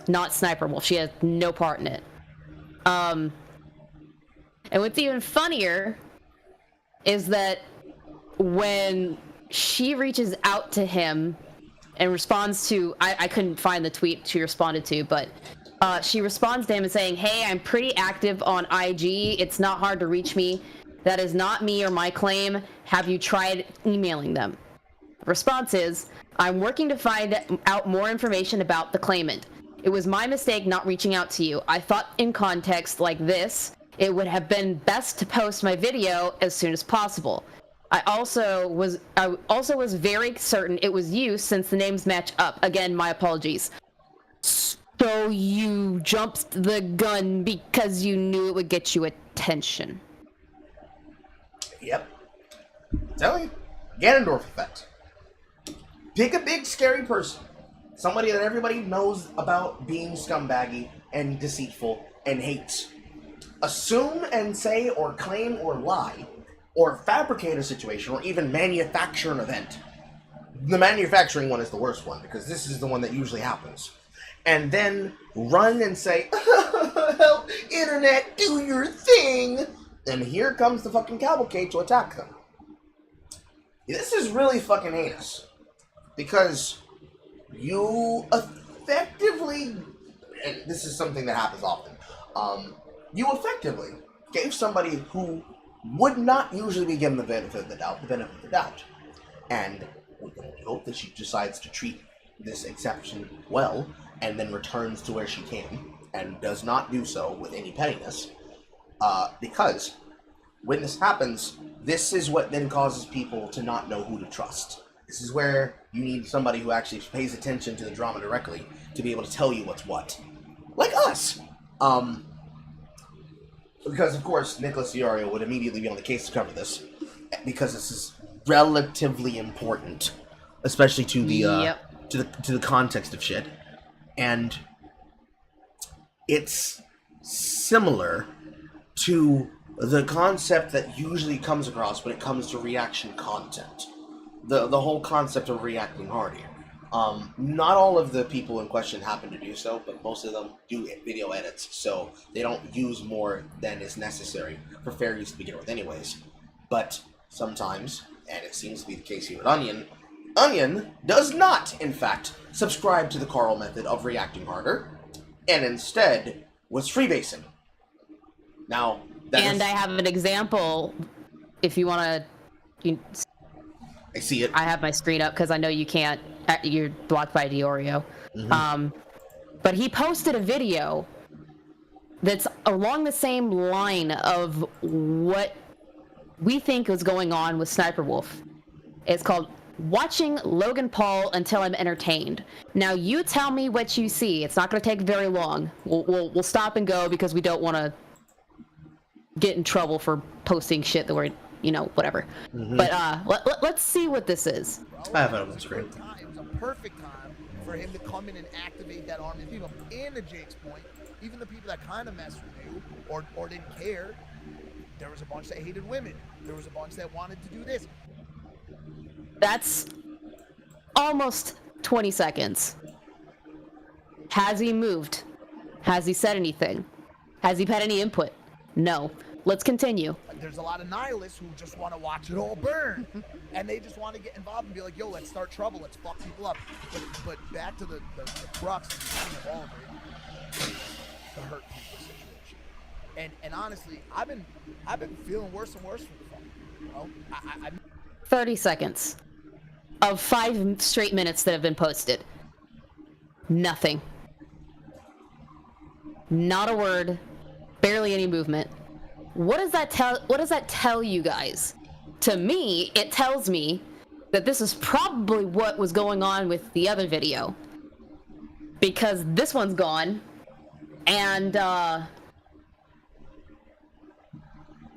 Not Sniper Wolf. She has no part in it. And what's even funnier is that when she reaches out to him and responds to, I couldn't find the tweet she responded to, but she responds to him and saying, hey, I'm pretty active on IG. It's not hard to reach me. That is not me or my claim. Have you tried emailing them? Response is, I'm working to find out more information about the claimant. It was my mistake not reaching out to you. I thought in context like this, it would have been best to post my video as soon as possible. I also was very certain it was you since the names match up. Again, my apologies. So you jumped the gun because you knew it would get you attention. Yep. Tell you. Ganondorf effect. Pick a big scary person. Somebody that everybody knows about being scumbaggy and deceitful and hates. Assume and say or claim or lie or fabricate a situation or even manufacture an event. The manufacturing one is the worst one because this is the one that usually happens. And then run and say, help, internet, do your thing. And here comes the fucking cavalcade to attack them. This is really fucking heinous. Because you effectively, and this is something that happens often, you effectively gave somebody who would not usually be given the benefit of the doubt. And we can only hope that she decides to treat this exception well, and then returns to where she came, and does not do so with any pettiness, because when this happens, this is what then causes people to not know who to trust. This is where you need somebody who actually pays attention to the drama directly to be able to tell you what's what. Like us! Because, of course, Nicholas Iorio would immediately be on the case to cover this, because this is relatively important, especially to the, to the context of shit. And it's similar to the concept that usually comes across when it comes to reaction content. The whole concept of reacting harder. Not all of the people in question happen to do so, but most of them do video edits, so they don't use more than is necessary for fair use to begin with anyways. But sometimes, and it seems to be the case here with Onion does not, in fact, subscribe to the Carl method of reacting harder, and instead was freebasing. Now, I have an example, if you want to... I see it. I have my screen up because I know you can't. You're blocked by Diorio. Mm-hmm. But he posted a video that's along the same line of what we think was going on with Sniper Wolf. It's called Watching Logan Paul Until I'm Entertained. Now you tell me what you see. It's not going to take very long. We'll stop and go because we don't want to get in trouble for posting shit that we're, whatever. Mm-hmm. But let's see what this is. I have it on the screen. It was a perfect time for him to come in and activate that army of people. And to Jake's point, even the people that kind of messed with you or didn't care, there was a bunch that hated women. There was a bunch that wanted to do this. That's almost 20 seconds. Has he moved? Has he said anything? Has he had any input? No. Let's continue. There's a lot of nihilists who just want to watch it all burn. And they just want to get involved and be like, yo, let's start trouble. Let's fuck people up. But back to the crux of all of it, the hurt people situation. And honestly, I've been feeling worse and worse from the fuck. 30 seconds of 5 straight minutes that have been posted. Nothing. Not a word. Barely any movement. What does that tell you guys? To me, it tells me that this is probably what was going on with the other video. Because this one's gone. And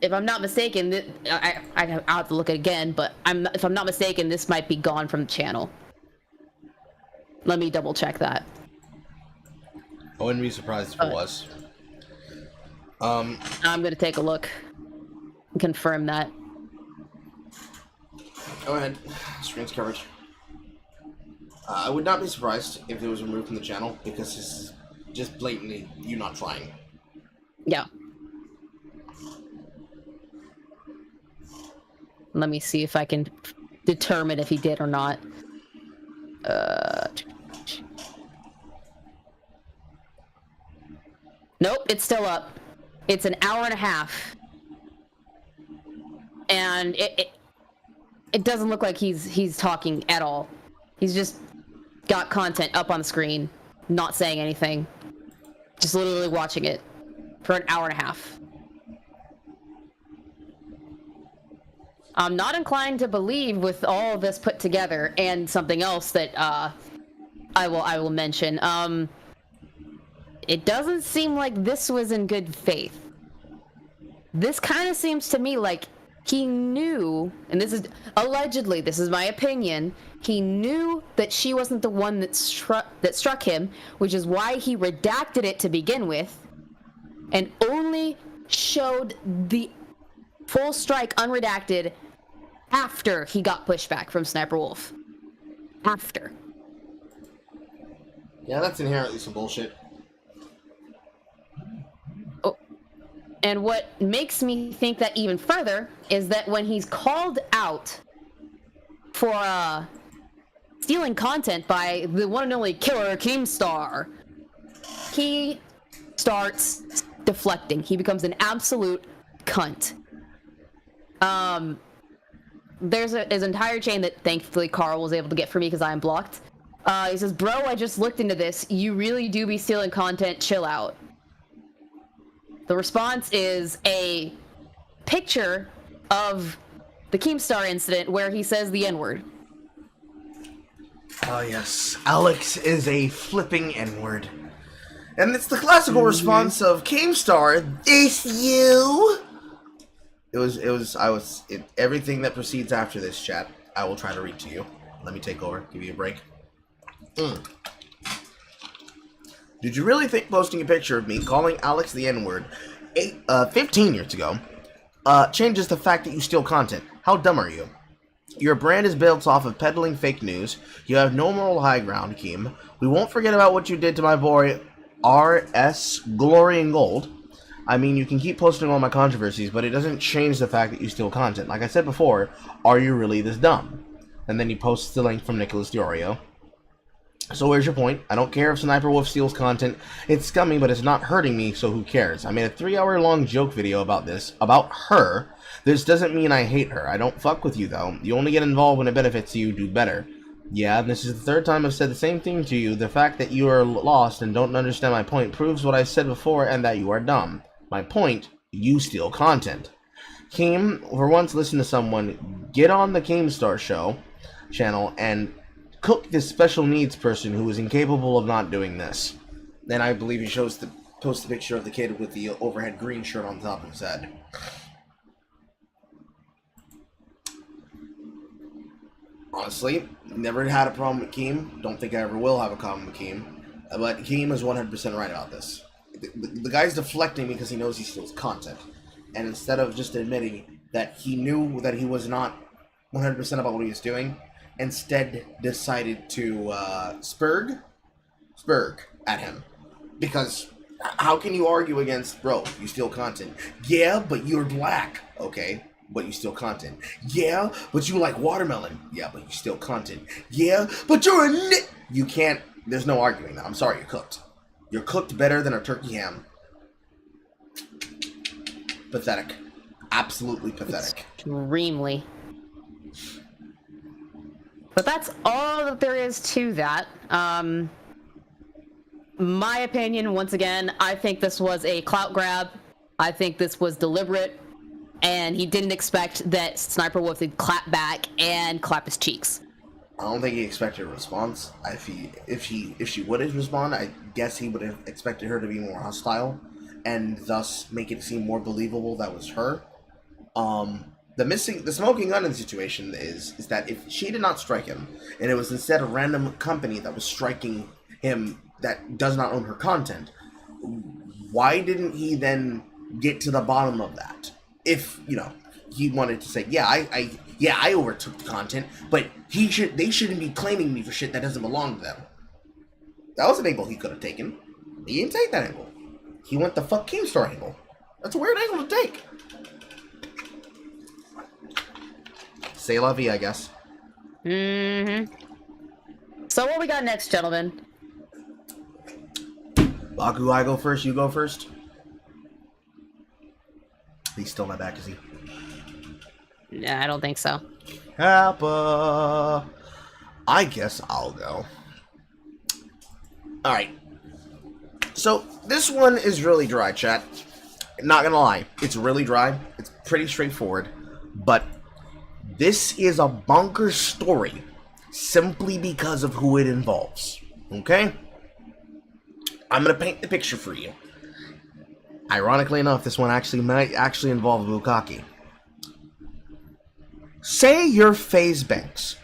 if I'm not mistaken, I'll have to look at it again, but if I'm not mistaken, this might be gone from the channel. Let me double check that. I wouldn't be surprised if it was. I'm gonna take a look and confirm that. Go ahead. Screen's covered. I would not be surprised if it was removed from the channel, because this is just blatantly you not trying. Yeah. Let me see if I can determine if he did or not. Nope, it's still up. It's an hour and a half. And it doesn't look like he's talking at all. He's just got content up on the screen. not saying anything. Just literally watching it for an hour and a half. I'm not inclined to believe with all of this put together, and something else that I will mention. It doesn't seem like this was in good faith. This kind of seems to me like he knew, and this is allegedly, this is my opinion, he knew that she wasn't the one that struck him, which is why he redacted it to begin with, and only showed the full strike unredacted after he got pushback from Sniper Wolf. After. Yeah, that's inherently some bullshit. Oh. And what makes me think that even further is that when he's called out for stealing content by the one and only killer Keemstar, he starts deflecting. He becomes an absolute cunt. There's an entire chain that thankfully Carl was able to get for me because I am blocked. He says, bro, I just looked into this. You really do be stealing content. Chill out. The response is a picture of the Keemstar incident where he says the N-word. Oh yes, Alex is a flipping N-word. And it's the classical response of Keemstar, this you? Everything that proceeds after this chat, I will try to read to you. Let me take over, give you a break. Did you really think posting a picture of me calling Alex the N-word 15 years ago changes the fact that you steal content? How dumb are you? Your brand is built off of peddling fake news. You have no moral high ground, Keem. We won't forget about what you did to my boy RS Glory and Gold. I mean, you can keep posting all my controversies, but it doesn't change the fact that you steal content. Like I said before, are you really this dumb? And then he posts the link from Nicholas Diorio. So where's your point? I don't care if Sniper Wolf steals content. It's scummy, but it's not hurting me, so who cares? I made a 3-hour-long joke video about this, about her. This doesn't mean I hate her. I don't fuck with you, though. You only get involved when it benefits you. Do better. Yeah, this is the third time I've said the same thing to you. The fact that you are lost and don't understand my point proves what I said before and that you are dumb. My point, you steal content. Keem, for once listen to someone, get on the Keemstar show channel and cook this special needs person who is incapable of not doing this. Then I believe he posts the picture of the kid with the overhead green shirt on top of his head. Honestly, never had a problem with Keem. Don't think I ever will have a problem with Keem. But Keem is 100% right about this. The guy's deflecting because he knows he steals content. And instead of just admitting that he knew that he was not 100% about what he was doing, instead decided to spurg at him. Because how can you argue against, bro, you steal content? Yeah, but you're black. Okay, but you steal content. Yeah, but you like watermelon. Yeah, but you steal content. Yeah, but you're a you can't, there's no arguing that. I'm sorry, you're cooked. You're cooked better than a turkey ham. Pathetic. Absolutely pathetic. Extremely. But that's all that there is to that. My opinion, once again, I think this was a clout grab. I think this was deliberate. And he didn't expect that Sniper Wolf would clap back and clap his cheeks. I don't think he expected a response. If she would have responded, I guess he would have expected her to be more hostile, and thus make it seem more believable that was her. The smoking gun in the situation is that if she did not strike him, and it was instead a random company that was striking him that does not own her content, why didn't he then get to the bottom of that? If, you know, he wanted to say, yeah, I overtook the content, but they shouldn't be claiming me for shit that doesn't belong to them. That was an angle he could have taken. He didn't take that angle. He went the fuck Keemstar angle. That's a weird angle to take. C'est la vie, I guess. Mm-hmm. So what we got next, gentlemen? Baku, I go first, you go first. He's still my back, is he? Nah, I don't think so. Kappa. I guess I'll go. Alright. So, this one is really dry, chat. Not gonna lie. It's really dry. It's pretty straightforward. But this is a bonkers story simply because of who it involves. Okay? I'm gonna paint the picture for you. Ironically enough, this one might actually involve Bukkake. Say you're FaZe Banks,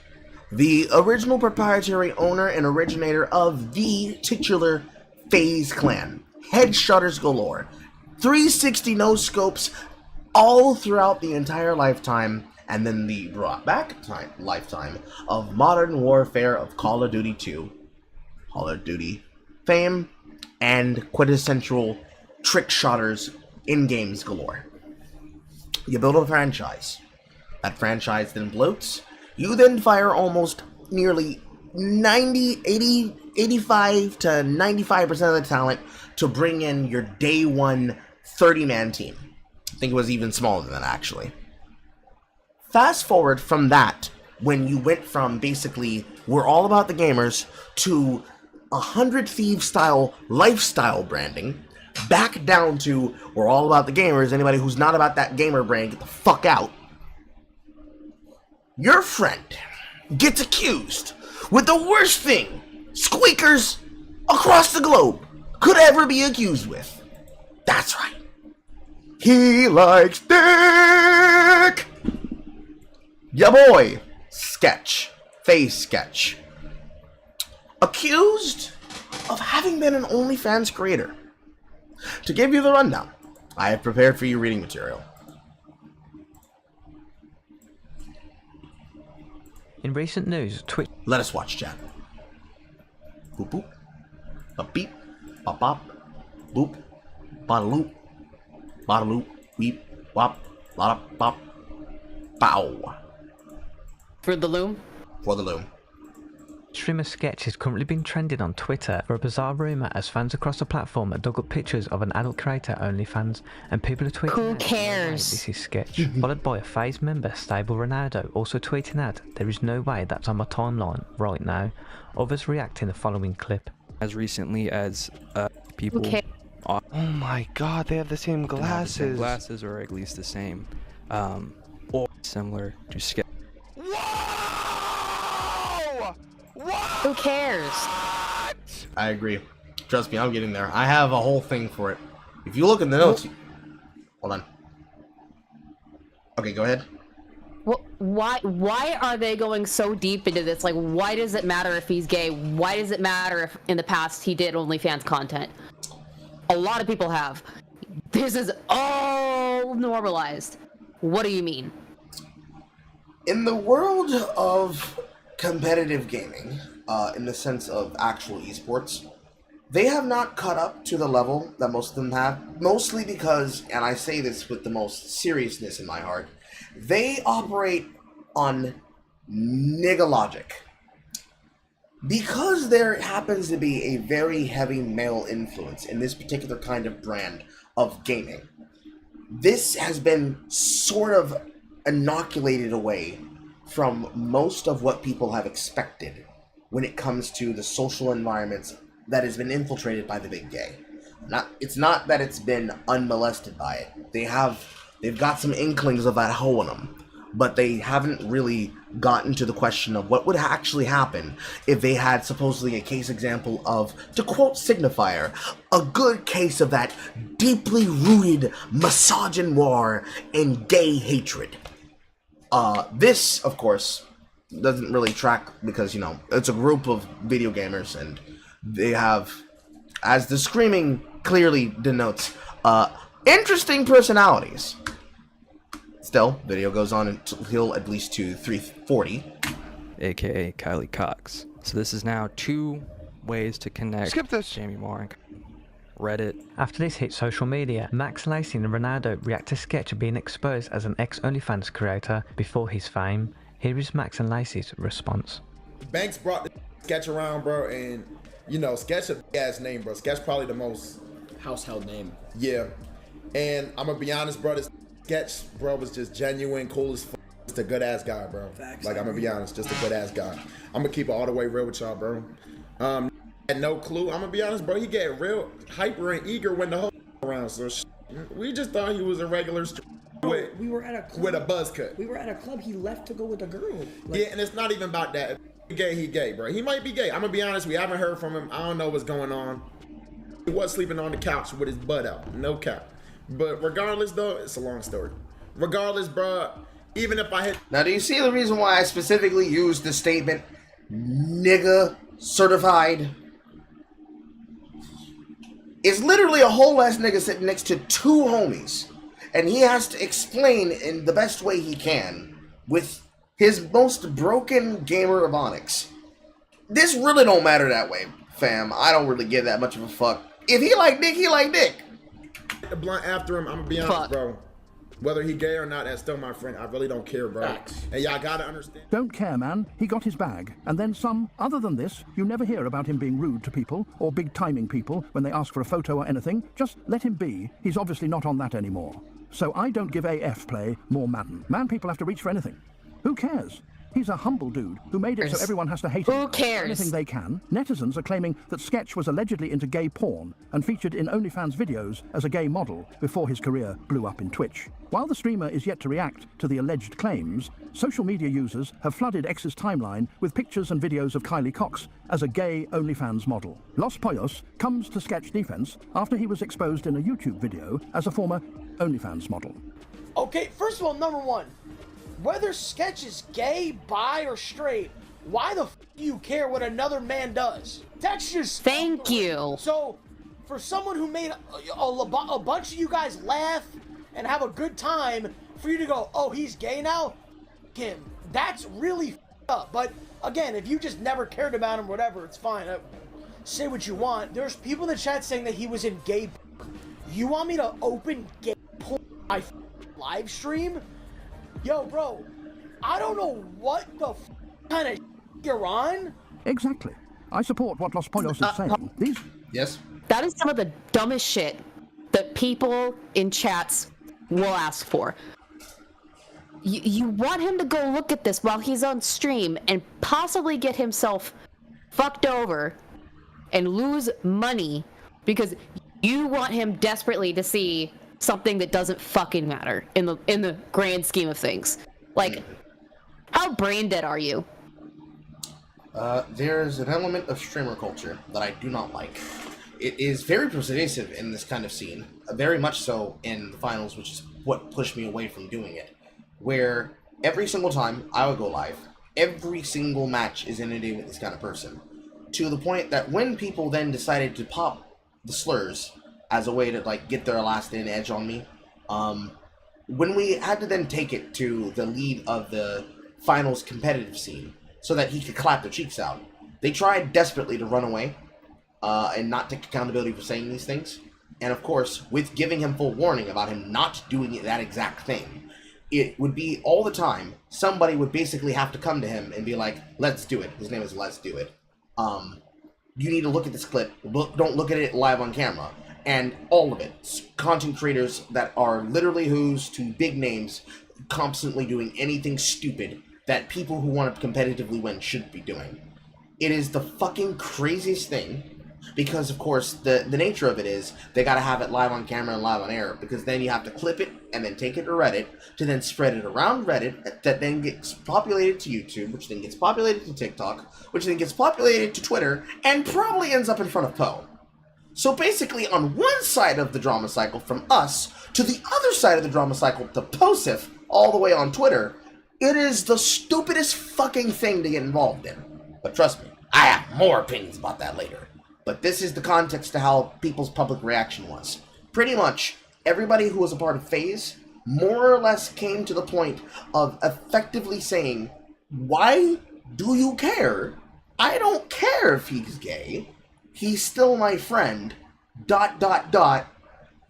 the original proprietary owner and originator of the titular FaZe clan. Headshotters galore. 360 no-scopes all throughout the entire lifetime, and then the brought back lifetime of modern warfare of Call of Duty 2, Call of Duty fame, and quintessential trick shotters in games galore. You build a franchise. That franchise then bloats. You then fire almost nearly 90, 80, 85 to 95% of the talent to bring in your day one 30-man team. I think it was even smaller than that, actually. Fast forward from that, when you went from basically, we're all about the gamers, to 100 Thieves style lifestyle branding, back down to, we're all about the gamers, anybody who's not about that gamer brand, get the fuck out. Your friend gets accused with the worst thing squeakers across the globe could ever be accused with. That's right. He likes dick! Ya boy! Sketch. FaZe Sketch. Accused of having been an OnlyFans creator. To give you the rundown, I have prepared for you reading material. In recent news, Twitch... Let us watch, chat. Boop boop. A beep. Bop bop. Boop. Bada-loop. Bada-loop. Weep. Wop. Lada bop. Bow. For the loom? For the loom. Streamer Sketch has currently been trending on Twitter for a bizarre rumour as fans across the platform have dug up pictures of an adult creator OnlyFans, and people are tweeting Who out, cares? "This is Sketch." Followed by a FaZe member, Stable Ronaldo, also tweeting out, "There is no way that's on my timeline right now." Others react in the following clip. As recently as people Okay. are Oh my god, they have the same have the same glasses. glasses, or at least the same, or similar to Sketch. Whoa! What? Who cares? I agree. Trust me, I'm getting there. I have a whole thing for it. If you look in the notes... Hold on. Okay, go ahead. Well, why are they going so deep into this? Like, why does it matter if he's gay? Why does it matter if in the past he did OnlyFans content? A lot of people have. This is all normalized. What do you mean? In the world of competitive gaming, in the sense of actual esports, they have not caught up to the level that most of them have, mostly because, and I say this with the most seriousness in my heart, they operate on nigga logic. Because there happens to be a very heavy male influence in this particular kind of brand of gaming, this has been sort of inoculated away from most of what people have expected when it comes to the social environments that has been infiltrated by the big gay. It's not that it's been unmolested by it. They've got some inklings of that hoe in them, but they haven't really gotten to the question of what would actually happen if they had supposedly a case example of, to quote Signifier, a good case of that deeply rooted misogynoir and gay hatred. This, of course, doesn't really track because, you know, it's a group of video gamers and they have, as the screaming clearly denotes, interesting personalities. Still, video goes on until at least to 340. aka Kylie Cox. So this is now 2 ways to connect Skip this. Jamie Moore and Reddit. After this hit social media, Max Lacey and Ronaldo react to Sketch being exposed as an ex-OnlyFans creator before his fame. Here is Max and Lacey's response. Banks brought the Sketch around, bro, and you know, Sketch a big ass name, bro. Sketch probably the most household name. Yeah. And I'm gonna be honest, bro, this Sketch, bro, was just genuine, cool as fuck. Just a good ass guy, bro. Facts. Like, I'm gonna be honest, just a good ass guy. I'm gonna keep it all the way real with y'all, bro. had no clue. I'm gonna be honest, bro. He get real hyper and eager when the whole around. So we just thought he was a regular we were at a club. with a buzz cut. We were at a club. He left to go with a girl. Yeah, and it's not even about that. If he gay, bro. He might be gay. I'm gonna be honest. We haven't heard from him. I don't know what's going on. He was sleeping on the couch with his butt out. No cap. But regardless, though, it's a long story. Regardless, bro. Even if I hit. Now, do you see the reason why I specifically used the statement, nigga certified? It's literally a whole ass nigga sitting next to two homies. And he has to explain in the best way he can with his most broken gamer of Onyx. This really don't matter that way, fam. I don't really give that much of a fuck. If he like dick, he like dick. The blunt after him, I'm gonna be honest, bro. Whether he gay or not, that's still my friend. I really don't care, bro. And y'all gotta understand. Don't care, man. He got his bag. And then some. Other than this, you never hear about him being rude to people or big-timing people when they ask for a photo or anything. Just let him be. He's obviously not on that anymore. So I don't give AF play more Madden. Man, people have to reach for anything. Who cares? He's a humble dude who made it so everyone has to hate him. Who cares? Anything they can. Netizens are claiming that Sketch was allegedly into gay porn and featured in OnlyFans videos as a gay model before his career blew up in Twitch. While the streamer is yet to react to the alleged claims, social media users have flooded X's timeline with pictures and videos of Kylie Cox as a gay OnlyFans model. Los Pollos comes to Sketch defense after he was exposed in a YouTube video as a former OnlyFans model. Okay, first of all, number one, whether Sketch is gay, bi, or straight, why the f do you care what another man does? That's just... Thank you. So, for someone who made a bunch of you guys laugh and have a good time, for you to go, oh, he's gay now? Him. That's really up. But, again, if you just never cared about him, whatever, it's fine. Say what you want. There's people in the chat saying that he was in gay porn. You want me to open gay porn on my live stream? Yo, bro, I don't know what the kind of you're on. Exactly. I support what Los Pollos is saying. These... Yes? That is some of the dumbest shit that people in chats will ask for. You want him to go look at this while he's on stream and possibly get himself fucked over and lose money because you want him desperately to see something that doesn't fucking matter in the grand scheme of things. Like, how brain dead are you? There's an element of streamer culture that I do not like. It is very pervasive in this kind of scene, very much so in the finals, which is what pushed me away from doing it, where every single time I would go live, every single match is inundated with this kind of person, to the point that when people then decided to pop the slurs as a way to like get their last in edge on me, when we had to then take it to the lead of the finals competitive scene so that he could clap their cheeks out, they tried desperately to run away and not take accountability for saying these things. And of course, with giving him full warning about him not doing that exact thing, it would be all the time somebody would basically have to come to him and be like, let's do it. His name is Let's Do It. You need to look at this clip. Don't look at it live on camera. And all of it, content creators that are literally who's to big names, constantly doing anything stupid that people who want to competitively win should be doing. It is the fucking craziest thing, because of course the nature of it is they gotta have it live on camera and live on air, because then you have to clip it and then take it to Reddit to then spread it around Reddit, that then gets populated to YouTube, which then gets populated to TikTok, which then gets populated to Twitter, and probably ends up in front of Poe. So basically, on one side of the drama cycle from us to the other side of the drama cycle to Posif, all the way on Twitter, it is the stupidest fucking thing to get involved in. But trust me, I have more opinions about that later. But this is the context to how people's public reaction was. Pretty much, everybody who was a part of FaZe more or less came to the point of effectively saying, why do you care? I don't care if he's gay. He's still my friend, ...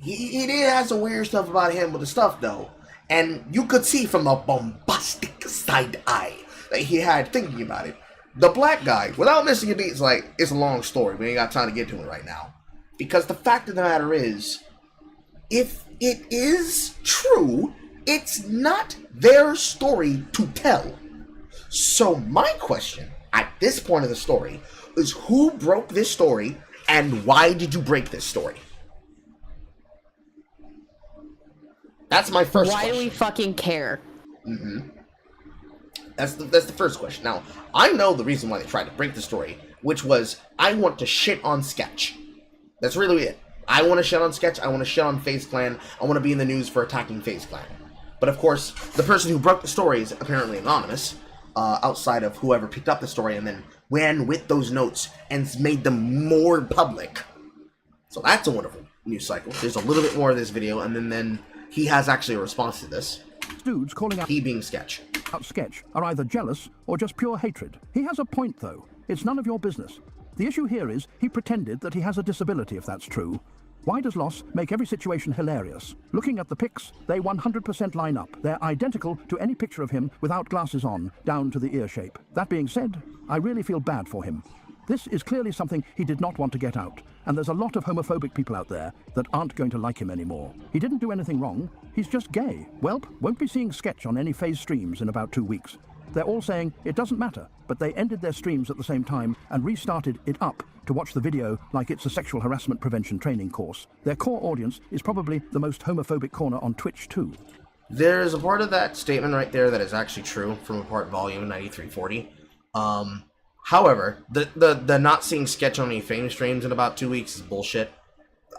He has some weird stuff about him with the stuff, though. And you could see from the bombastic side eye that he had thinking about it. The black guy, without missing a beat, is like, it's a long story. We ain't got time to get to it right now. Because the fact of the matter is, if it is true, it's not their story to tell. So my question, at this point of the story, is who broke this story and why did you break this story? That's my first question. Why do we fucking care? That's the first question. Now, I know the reason why they tried to break the story, which was, I want to shit on Sketch. That's really it. I want to shit on Sketch, I want to shit on FaZe Clan, I want to be in the news for attacking FaZe Clan. But of course, the person who broke the story is apparently anonymous, outside of whoever picked up the story and then ran with those notes and made them more public. So that's a wonderful news cycle. There's a little bit more of this video, and then he has actually a response to this. Dudes calling out He being Sketch. Sketch are either jealous or just pure hatred. He has a point, though. It's none of your business. The issue here is he pretended that he has a disability, if that's true. Why does Loss make every situation hilarious? Looking at the pics, they 100% line up. They're identical to any picture of him without glasses on, down to the ear shape. That being said, I really feel bad for him. This is clearly something he did not want to get out, and there's a lot of homophobic people out there that aren't going to like him anymore. He didn't do anything wrong, he's just gay. Welp, won't be seeing Sketch on any FaZe streams in about 2 weeks. They're all saying it doesn't matter, but they ended their streams at the same time and restarted it up to watch the video like it's a sexual harassment prevention training course. Their core audience is probably the most homophobic corner on Twitch too. There's a part of that statement right there that is actually true from a part volume 9340. However, the not seeing Sketch on any fame streams in about 2 weeks is bullshit.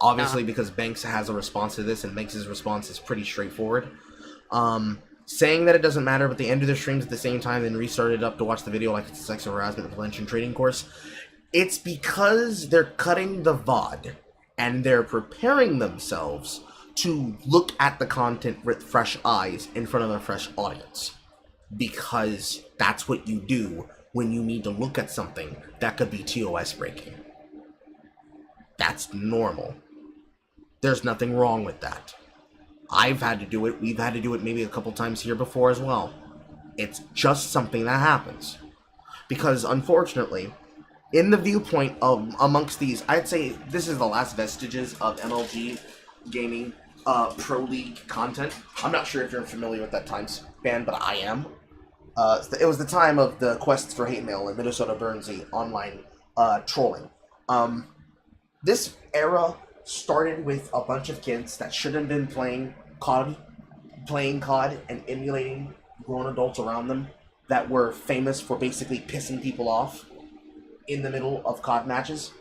Obviously, because Banks has a response to this, and Banks' response is pretty straightforward. Saying that it doesn't matter, but they ended their streams at the same time and restarted up to watch the video like it's a sexual harassment prevention training course. It's because they're cutting the VOD, and they're preparing themselves to look at the content with fresh eyes in front of a fresh audience. Because that's what you do when you need to look at something that could be TOS breaking. That's normal. There's nothing wrong with that. I've had to do it. We've had to do it maybe a couple times here before as well. It's just something that happens. Because unfortunately, in the viewpoint of amongst these, I'd say this is the last vestiges of MLG gaming Pro League content. I'm not sure if you're familiar with that time span, but I am. It was the time of the quests for hate mail and Minnesota Burnsy online trolling. This era started with a bunch of kids that shouldn't have been playing COD and emulating grown adults around them that were famous for basically pissing people off in the middle of COD matches.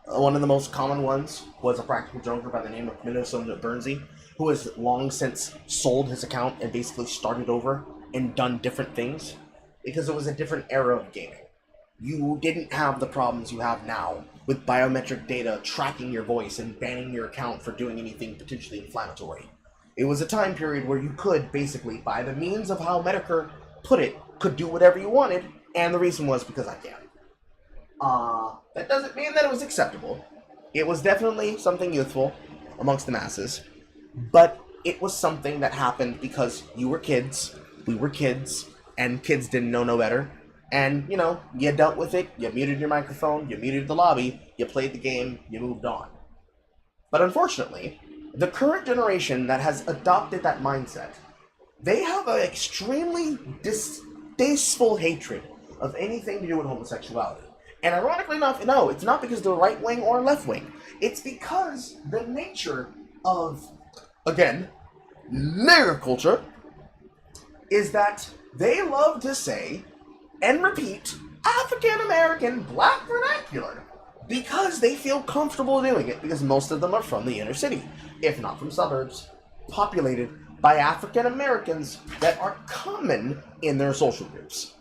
One of the most common ones was a practical joker by the name of Minnesota Burnsy, who has long since sold his account and basically started over and done different things because it was a different era of gaming. You didn't have the problems you have now with biometric data tracking your voice and banning your account for doing anything potentially inflammatory. It was a time period where you could basically, by the means of how Medicare put it, could do whatever you wanted, and the reason was because I can. That doesn't mean that it was acceptable. It was definitely something youthful amongst the masses, but it was something that happened because you were kids, we were kids, and kids didn't know no better. And, you know, you dealt with it, you muted your microphone, you muted the lobby, you played the game, you moved on. But unfortunately, the current generation that has adopted that mindset, they have an extremely distasteful hatred of anything to do with homosexuality. And ironically enough, no, it's not because they're right wing or left wing. It's because the nature of, again, nigger culture is that they love to say and repeat African American black vernacular because they feel comfortable doing it, because most of them are from the inner city, if not from suburbs, populated by African Americans that are common in their social groups.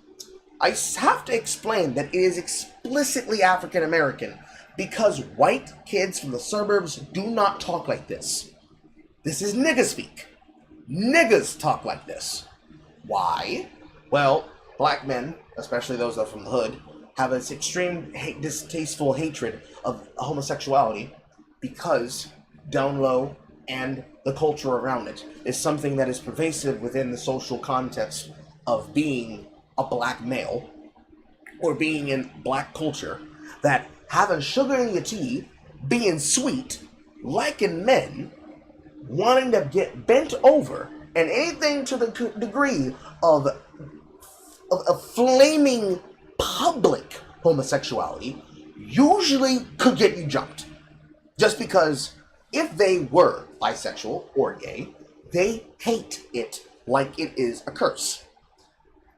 I have to explain that it is explicitly African American because white kids from the suburbs do not talk like this. This is nigga speak. Niggas talk like this. Why? Well, black men, especially those that are from the hood, have this extreme distasteful hatred of homosexuality because down low and the culture around it is something that is pervasive within the social context of being a black male or being in black culture, that having sugar in your tea, being sweet, liking men, wanting to get bent over, and anything to the degree of a flaming public homosexuality usually could get you jumped. Just because if they were bisexual or gay, they hate it like it is a curse.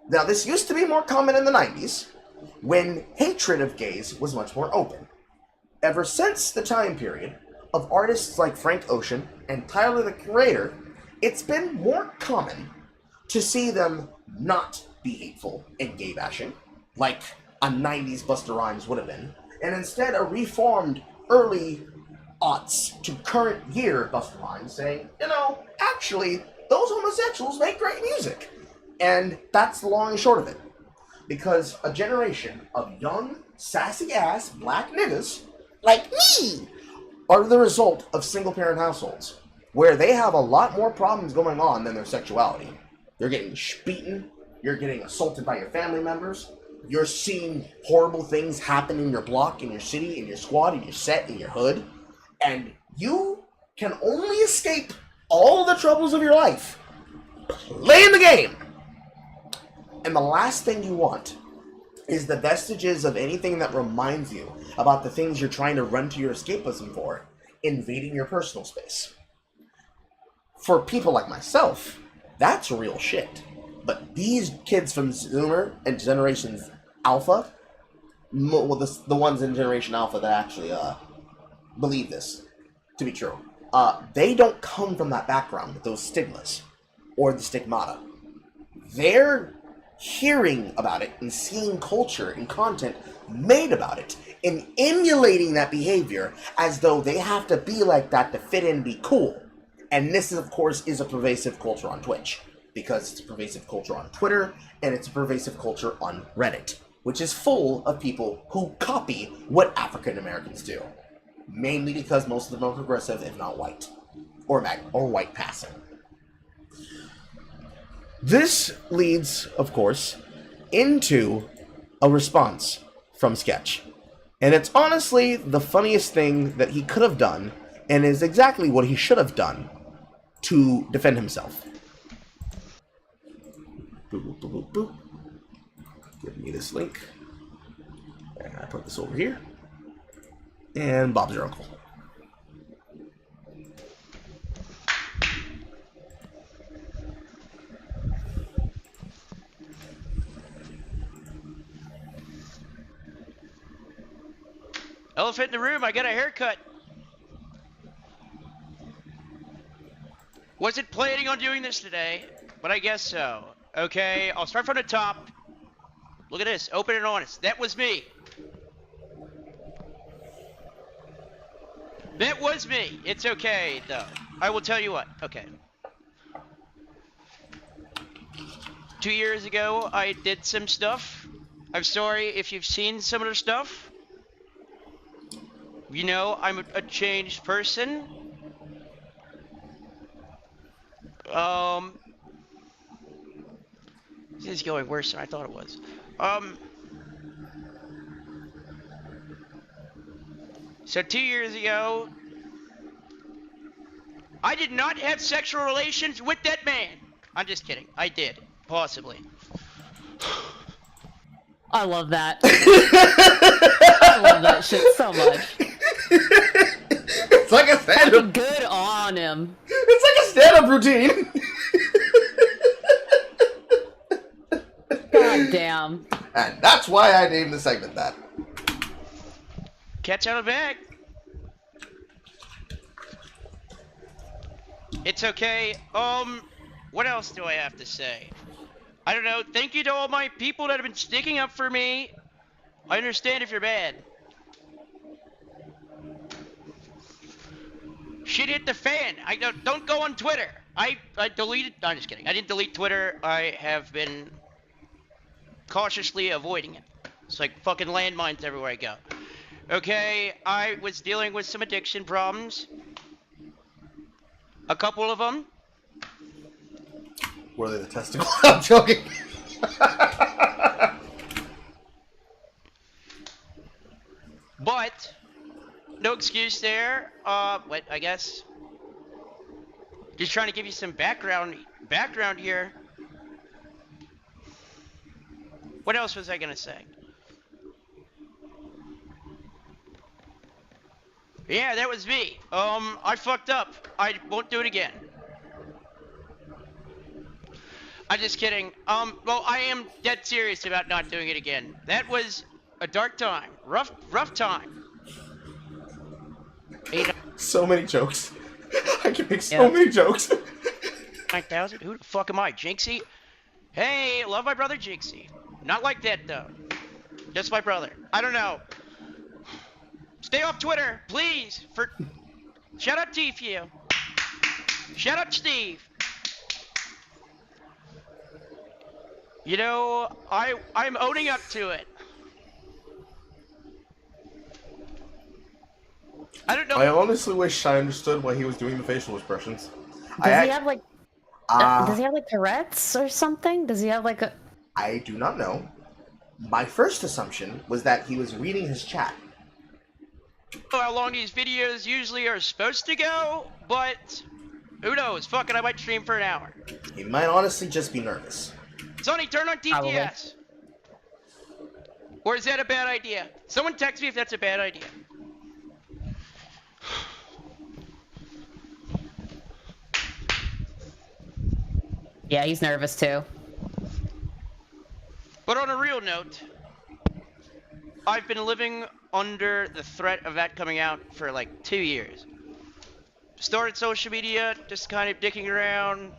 Now, this used to be more common in the 90s, when hatred of gays was much more open. Ever since the time period of artists like Frank Ocean and Tyler the Creator, it's been more common to see them not be hateful and gay bashing, like a 90s Busta Rhymes would have been, and instead a reformed early aughts to current year Busta Rhymes saying, actually, those homosexuals make great music. And that's the long and short of it. Because a generation of young, sassy-ass black niggas like me are the result of single-parent households, where they have a lot more problems going on than their sexuality. You're getting beaten, you're getting assaulted by your family members, you're seeing horrible things happen in your block, in your city, in your squad, in your set, in your hood, and you can only escape all the troubles of your life playing the game. And the last thing you want is the vestiges of anything that reminds you about the things you're trying to run to your escapism for, invading your personal space. For people like myself, that's real shit. But these kids from Zoomer and Generation Alpha, well, the ones in Generation Alpha that actually believe this to be true, they don't come from that background with those stigmas or the stigmata. They're hearing about it and seeing culture and content made about it and emulating that behavior as though they have to be like that to fit in and be cool. And this, of course, is a pervasive culture on Twitch, because it's a pervasive culture on Twitter, and it's a pervasive culture on Reddit, which is full of people who copy what African Americans do. Mainly because most of them are progressive, if not white. Or white passing. This leads, of course, into a response from Sketch. And it's honestly the funniest thing that he could have done, and is exactly what he should have done to defend himself. Boop, boop, boop, boop, boop. Give me this link. And I put this over here. And Bob's your uncle. Elephant in the room, I got a haircut. Wasn't planning on doing this today, but I guess so. Okay, I'll start from the top. Look at this, open and honest. That was me. That was me. It's okay, though. I will tell you what. Okay. 2 years ago, I did some stuff. I'm sorry if you've seen some of the stuff. You know, I'm a changed person. This is going worse than I thought it was. So 2 years ago, I did not have sexual relations with that man. I'm just kidding. I did. Possibly. I love that. I love that shit so much. It's like a stand-up. Good on him. It's like a stand-up routine. God damn. And that's why I named the segment that. Catch out of the bag. It's okay. What else do I have to say? I don't know. Thank you to all my people that have been sticking up for me. I understand if you're bad. Shit hit the fan. I don't go on Twitter. I deleted. No, I'm just kidding. I didn't delete Twitter. I have been cautiously avoiding it. It's like fucking landmines everywhere I go. Okay, I was dealing with some addiction problems. A couple of them. Were they the testicles? I'm joking. But no excuse there. What I guess. Just trying to give you some background here. What else was I gonna say? Yeah, that was me. I fucked up. I won't do it again. I'm just kidding. Well, I am dead serious about not doing it again. That was a dark time. Rough time. So many jokes. I can make so many jokes. 9,000? Who the fuck am I, Jinxie? Hey, love my brother Jinxie. Not like that, though. Just my brother. I don't know. Stay off Twitter, please. Shout out T-Few. Shout out Steve. You know, I'm owning up to it. I don't know. I honestly wish I understood why he was doing the facial expressions. Does he have like Tourette's or something? Does he have like a... I do not know. My first assumption was that he was reading his chat. How long these videos usually are supposed to go, but who knows? Fuck it, I might stream for an hour. He might honestly just be nervous. Sonny, turn on DPS. Or is that a bad idea? Someone text me if that's a bad idea. Yeah, he's nervous too. But on a real note, I've been living under the threat of that coming out for like 2 years. Started social media, just kind of dicking around.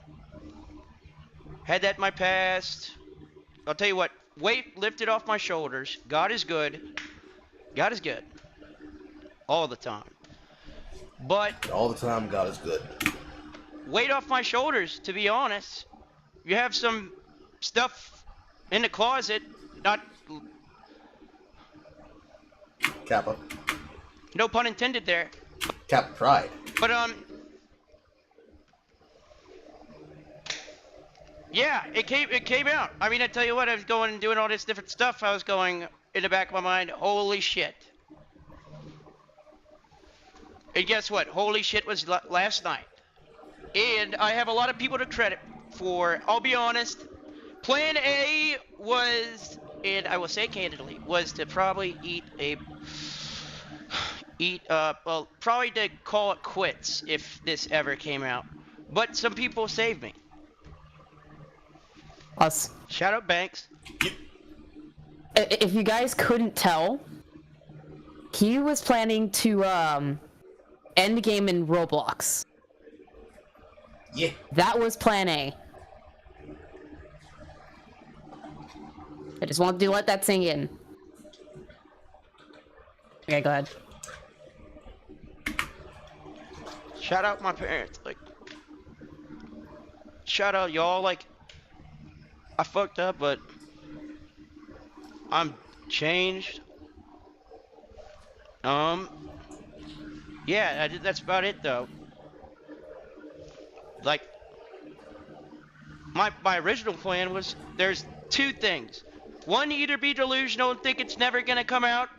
Had that in my past. I'll tell you what, weight lifted off my shoulders. God is good. God is good. All the time. But all the time, God is good. Weight off my shoulders, to be honest. You have some stuff in the closet, not... Kappa. No pun intended there. Kappa pride. But, yeah, it came out. I mean, I tell you what, I was going and doing all this different stuff. I was going in the back of my mind, holy shit. And guess what? Holy shit was last night. And I have a lot of people to credit for, I'll be honest, plan A was, and I will say candidly, was to probably well, probably to call it quits if this ever came out. But some people saved me. Us. Shout out Banks. If you guys couldn't tell, he was planning to end the game in Roblox. Yeah. That was plan A. I just wanted to let that sink in. Okay, go ahead. Shout out my parents, like, shout out y'all, like, I fucked up, but I'm changed. Yeah, that's about it, though. Like, my original plan was, there's two things. One, either be delusional and think it's never gonna come out,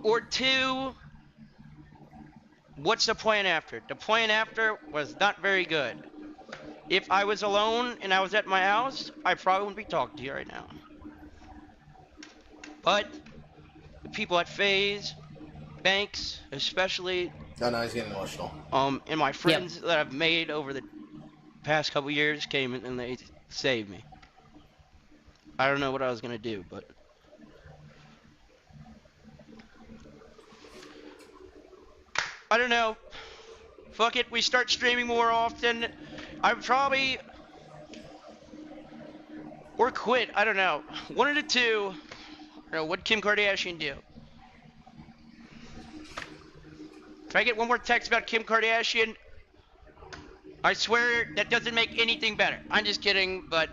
or two, what's the plan after? The plan after was not very good. If I was alone and I was at my house, I probably wouldn't be talking to you right now. But the people at FaZe, Banks, especially. No, he's getting emotional. And my friends that I've made over the past couple years came and they saved me. I don't know what I was gonna do, but I don't know. Fuck it, we start streaming more often. I probably or quit. I don't know. One of the two. You know, what Kim Kardashian do? If I get one more text about Kim Kardashian, I swear that doesn't make anything better. I'm just kidding, but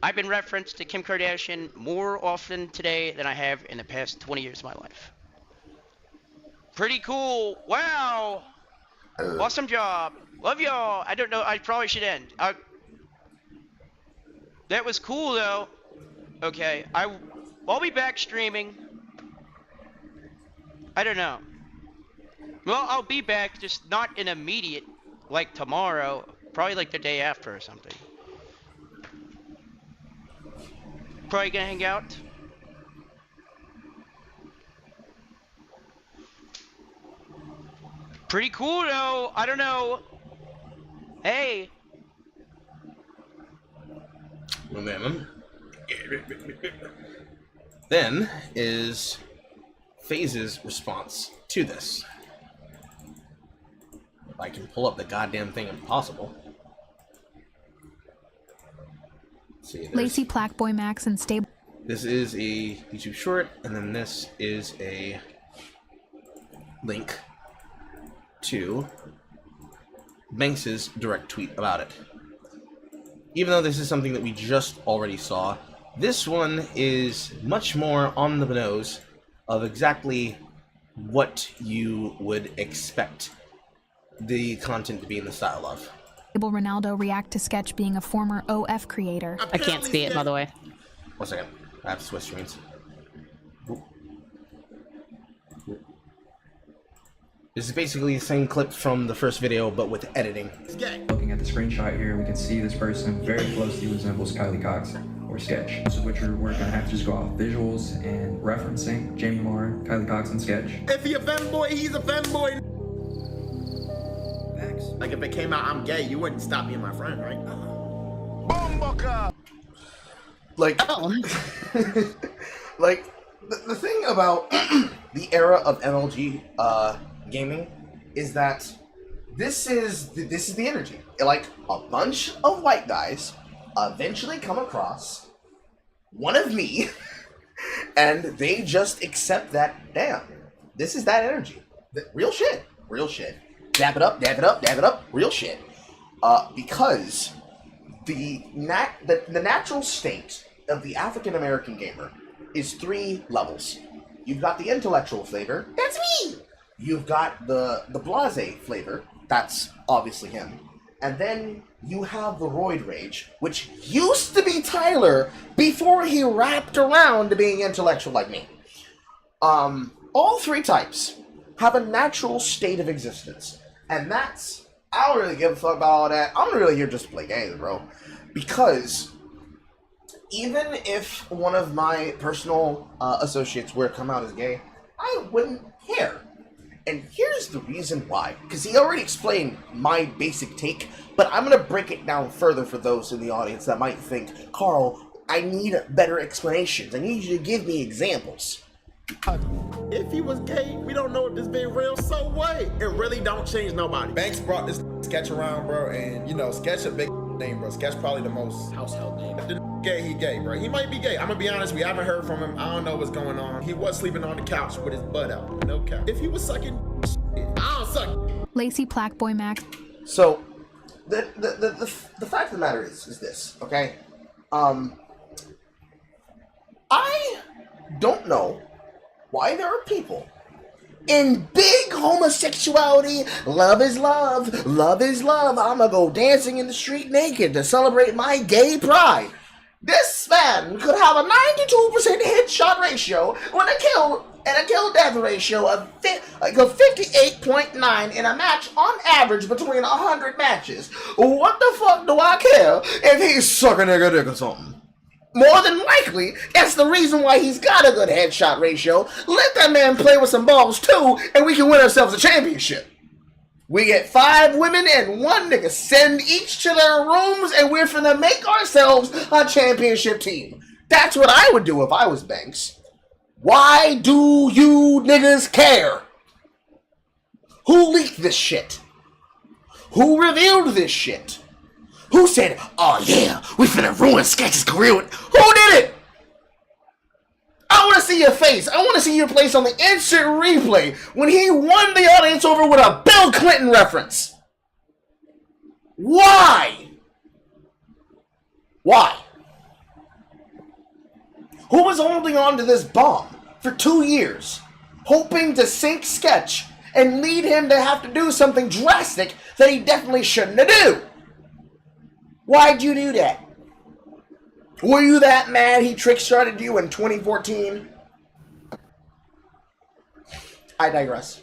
I've been referenced to Kim Kardashian more often today than I have in the past 20 years of my life. Pretty cool. Wow. Awesome job. Love y'all. I don't know. I probably should end. That was cool, though. Okay. I'll be back streaming. I don't know. Well, I'll be back, just not in immediate, like tomorrow. Probably like the day after or something. Probably gonna hang out. Pretty cool though. I don't know. Hey. And then is FaZe's response to this. If I can pull up the goddamn thing, impossible. Let's see, Lacy Plaqueboy Max and Stable. This is a YouTube short, and then this is a link to Banks's direct tweet about it. Even though this is something that we just already saw, this one is much more on the nose of exactly what you would expect the content to be in the style of. Ronaldo react to Sketch being a former OF creator. I can't see it, by the way. 1 second. I have to switch screens. This is basically the same clip from the first video, but with editing. Looking at the screenshot here, we can see this person very closely resembles Kylie Cox or Sketch. Most of which we're gonna have to just go off visuals and referencing Jamie Moore, Kylie Cox, and Sketch. If he a femboy, he's a femboy. Like if it came out I'm gay, you wouldn't stop being my friend, right? Like, like the thing about the era of MLG gaming is that this is the energy. Like a bunch of white guys eventually come across one of me, and they just accept that. Damn, this is that energy. Real shit. Real shit. Dab it up, dab it up, dab it up. Real shit. Because the natural state of the African American gamer is 3 levels. You've got the intellectual flavor. That's me. You've got the blasé flavor. That's obviously him. And then you have the roid rage, which used to be Tyler before he wrapped around to being intellectual like me. All 3 types have a natural state of existence. And that's, I don't really give a fuck about all that. I'm really here just to play games, bro. Because even if one of my personal associates were to come out as gay, I wouldn't care. And here's the reason why. Because he already explained my basic take, but I'm going to break it down further for those in the audience that might think, Carl, I need better explanations. I need you to give me examples. If he was gay, we don't know if this being real, so what? It really don't change nobody. Banks brought this Sketch around, bro, and you know, Sketch a big name, bro. Sketch probably the most household name. If the gay, he gay, bro. He might be gay. I'm gonna be honest, we haven't heard from him. I don't know what's going on. He was sleeping on the couch with his butt out. No cap. If he was sucking I don't suck. Lacy Plaqueboy Max. So, the fact of the matter is this, okay? I don't know why there are people in big homosexuality, love is love, love is love, I'ma go dancing in the street naked to celebrate my gay pride. This man could have a 92% headshot ratio with a kill death ratio of 58.9 in a match on average between 100 matches. What the fuck do I care if he's sucking nigga dick or something? More than likely, that's the reason why he's got a good headshot ratio. Let that man play with some balls too, and we can win ourselves a championship. We get 5 women and 1 nigga. Send each to their rooms, and we're finna make ourselves a championship team. That's what I would do if I was Banks. Why do you niggas care? Who leaked this shit? Who revealed this shit? Who said, oh yeah, we finna ruin Sketch's career? Who did it? I want to see your face. I want to see your place on the instant replay when he won the audience over with a Bill Clinton reference. Why? Why? Who was holding on to this bomb for 2 years, hoping to sink Sketch and lead him to have to do something drastic that he definitely shouldn't have done? Why'd you do that? Were you that mad he trick-shotted you in 2014? I digress.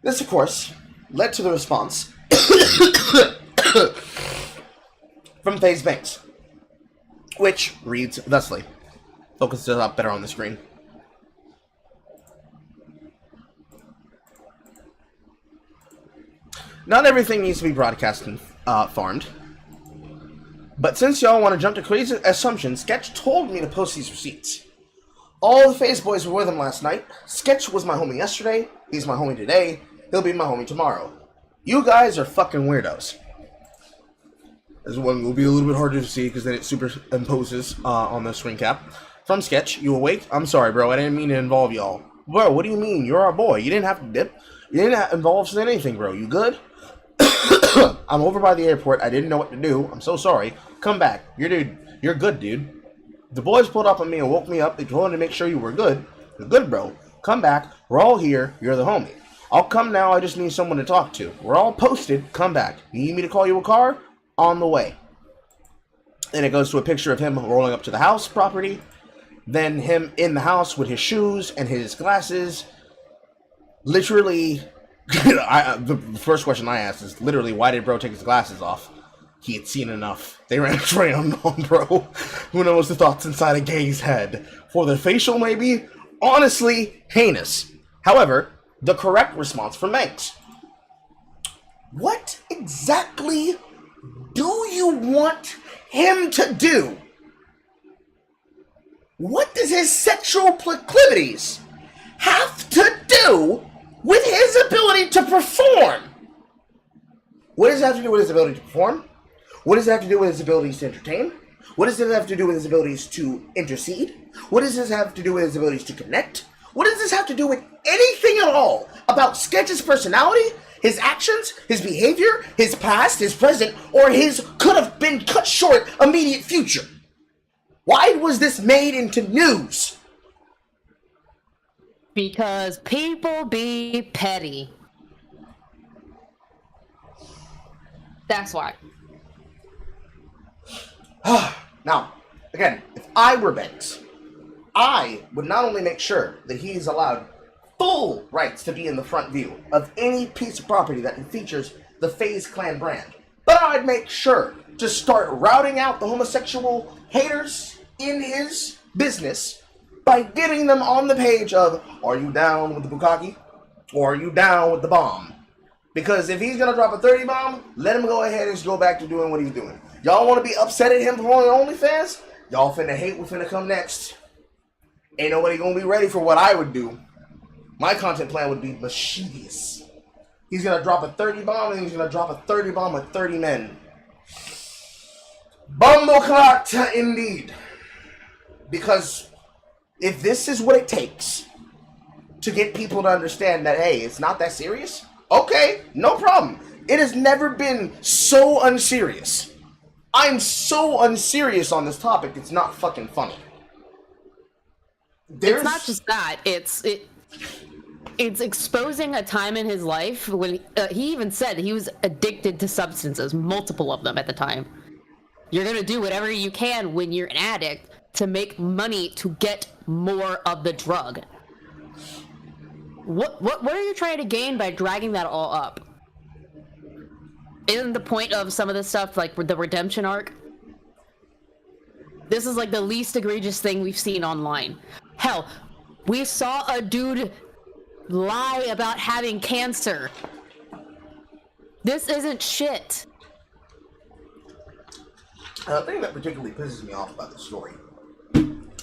This, of course, led to the response from FaZe Banks, which reads thusly. Focus it up better on the screen. Not everything needs to be broadcast and farmed. But since y'all want to jump to crazy assumptions, Sketch told me to post these receipts. All the Phase Boys were with him last night. Sketch was my homie yesterday. He's my homie today. He'll be my homie tomorrow. You guys are fucking weirdos. This one will be a little bit harder to see because then it superimposes on the screen cap. From Sketch, you awake? I'm sorry, bro. I didn't mean to involve y'all. Bro, what do you mean? You're our boy. You didn't have to dip. You didn't involve us in anything, bro. You good? I'm over by the airport. I didn't know what to do. I'm so sorry. Come back. You're good, dude. The boys pulled up on me and woke me up. They told me to make sure you were good. You're good, bro. Come back. We're all here. You're the homie. I'll come now. I just need someone to talk to. We're all posted. Come back. You need me to call you a car? On the way. And it goes to a picture of him rolling up to the house property. Then him in the house with his shoes and his glasses. Literally, the first question I asked is literally, why did bro take his glasses off? He had seen enough. They ran straight on, bro. Who knows the thoughts inside a gay's head? For the facial, maybe? Honestly, heinous. However, the correct response from Manx. What exactly do you want him to do? What does his sexual proclivities have to do with his ability to perform? What does it have to do with his ability to perform? What does it have to do with his abilities to entertain? What does it have to do with his abilities to intercede? What does this have to do with his abilities to connect? What does this have to do with anything at all about Sketch's personality, his actions, his behavior, his past, his present, or his could have been cut short immediate future? Why was this made into news? Because people be petty. That's why. Now, again, if I were Banks, I would not only make sure that he's allowed full rights to be in the front view of any piece of property that features the FaZe Clan brand, but I'd make sure to start routing out the homosexual haters in his business by getting them on the page of, are you down with the bukkake? Or are you down with the bomb? Because if he's going to drop a 30 bomb, let him go ahead and just go back to doing what he's doing. Y'all want to be upset at him for only OnlyFans? Y'all finna hate what's finna come next. Ain't nobody going to be ready for what I would do. My content plan would be mischievous. He's going to drop a 30 bomb and he's going to drop a 30 bomb with 30 men. Bumbleclot indeed. Because if this is what it takes to get people to understand that, hey, it's not that serious, okay, no problem. It has never been so unserious. I'm so unserious on this topic, it's not fucking funny. It's not just that. It's exposing a time in his life when he even said he was addicted to substances, multiple of them at the time. You're gonna do whatever you can when you're an addict to make money to get more of the drug. What are you trying to gain by dragging that all up? Isn't the point of some of this stuff like the redemption arc? This is like the least egregious thing we've seen online. Hell, we saw a dude lie about having cancer. This isn't shit. The thing that particularly pisses me off about the story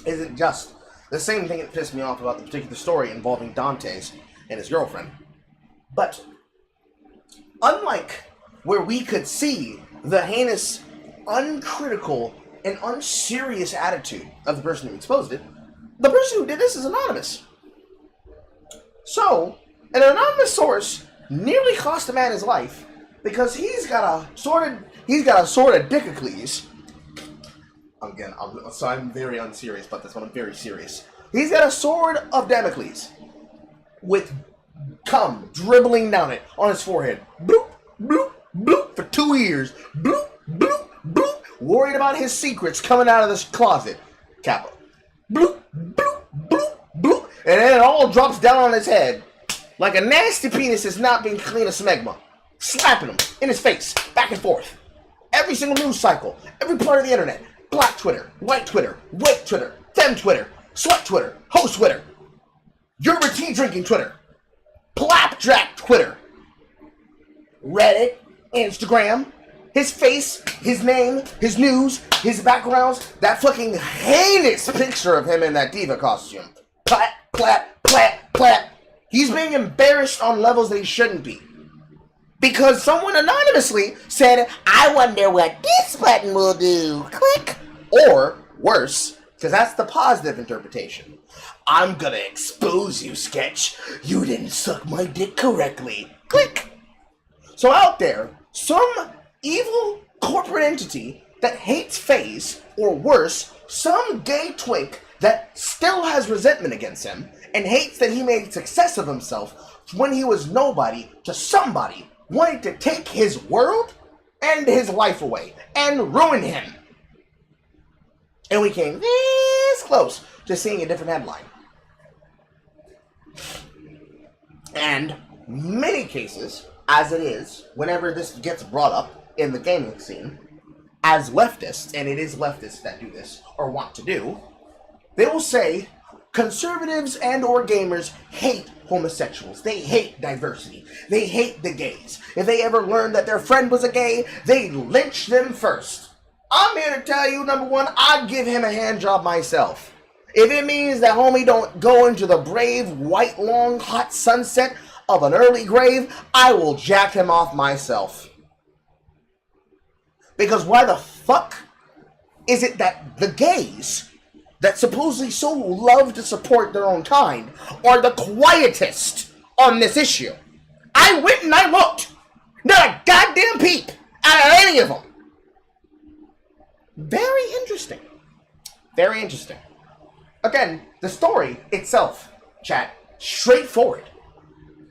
isn't just the same thing that pissed me off about the particular story involving Dante's and his girlfriend. But unlike where we could see the heinous, uncritical, and unserious attitude of the person who exposed it, the person who did this is anonymous. So, an anonymous source nearly cost a man his life because he's got a sword of Dickocles. Again, I'm very unserious about this one. I'm very serious. He's got a sword of Damocles with cum dribbling down it on his forehead. Bloop, bloop, bloop for 2 years. Bloop, bloop, bloop. Worried about his secrets coming out of this closet. Kappa. Bloop, bloop, bloop, bloop. And then it all drops down on his head like a nasty penis that's not being clean of smegma. Slapping him in his face, back and forth. Every single news cycle, every part of the internet. Black Twitter, white Twitter, femme Twitter, slut Twitter, host Twitter, you're tea drinking Twitter, plapjack Twitter. Reddit, Instagram, his face, his name, his news, his backgrounds, that fucking heinous picture of him in that diva costume. Plat, plat, plat, plat. He's being embarrassed on levels that he shouldn't be. Because someone anonymously said, I wonder what this button will do. Click. Or, worse, because that's the positive interpretation. I'm gonna expose you, Sketch. You didn't suck my dick correctly. Click. So out there, some evil corporate entity that hates FaZe, or worse, some gay twink that still has resentment against him and hates that he made success of himself when he was nobody to somebody, wanted to take his world and his life away and ruin him. And we came this close to seeing a different headline. And many cases, as it is, whenever this gets brought up in the gaming scene, as leftists, and it is leftists that do this, or want to do, they will say conservatives and or gamers hate homosexuals. They hate diversity. They hate the gays. If they ever learned that their friend was a gay, they lynch them first. I'm here to tell you, number one, I'd give him a hand job myself. If it means that homie don't go into the brave, white, long, hot sunset of an early grave, I will jack him off myself. Because why the fuck is it that the gays that supposedly so love to support their own kind are the quietest on this issue? I went and I looked. Not a goddamn peep out of any of them. Very interesting. Very interesting. Again, the story itself, chat, straightforward.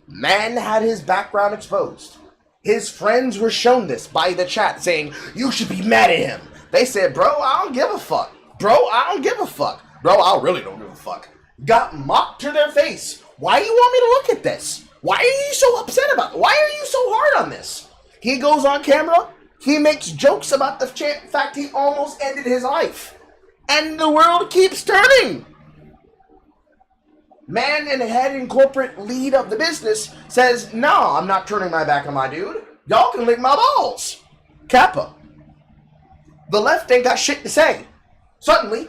Man had his background exposed. His friends were shown this by the chat saying, you should be mad at him. They said, bro, I don't give a fuck. Bro, I don't give a fuck. Bro, I really don't give a fuck. Got mocked to their face. Why do you want me to look at this? Why are you so upset about it? Why are you so hard on this? He goes on camera. He makes jokes about the fact he almost ended his life. And the world keeps turning. Man and head and corporate lead of the business says, no, I'm not turning my back on my dude. Y'all can lick my balls. Kappa. The left ain't got shit to say. Suddenly,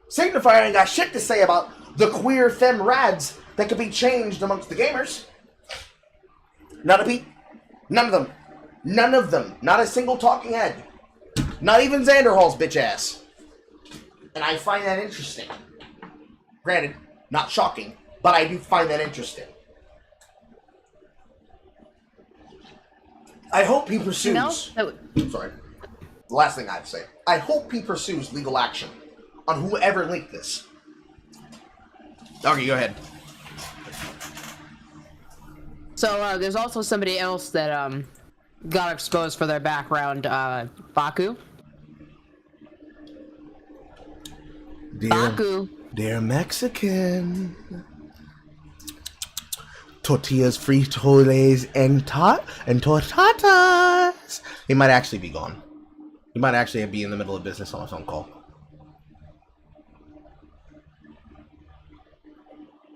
Signifier ain't got shit to say about the queer femme rads that could be changed amongst the gamers. Not a peep. None of them. None of them. Not a single talking head. Not even Xanderhall's bitch ass. And I find that interesting. Granted, not shocking, but I do find that interesting. I hope he pursues... Sorry. The last thing I have to say. I hope he pursues legal action on whoever leaked this. Okay, go ahead. So, there's also somebody else that, got exposed for their background, Baku. Baku. They're Mexican. Tortillas, frijoles, and tortatas. He might actually be gone. He might actually be in the middle of business on a phone call.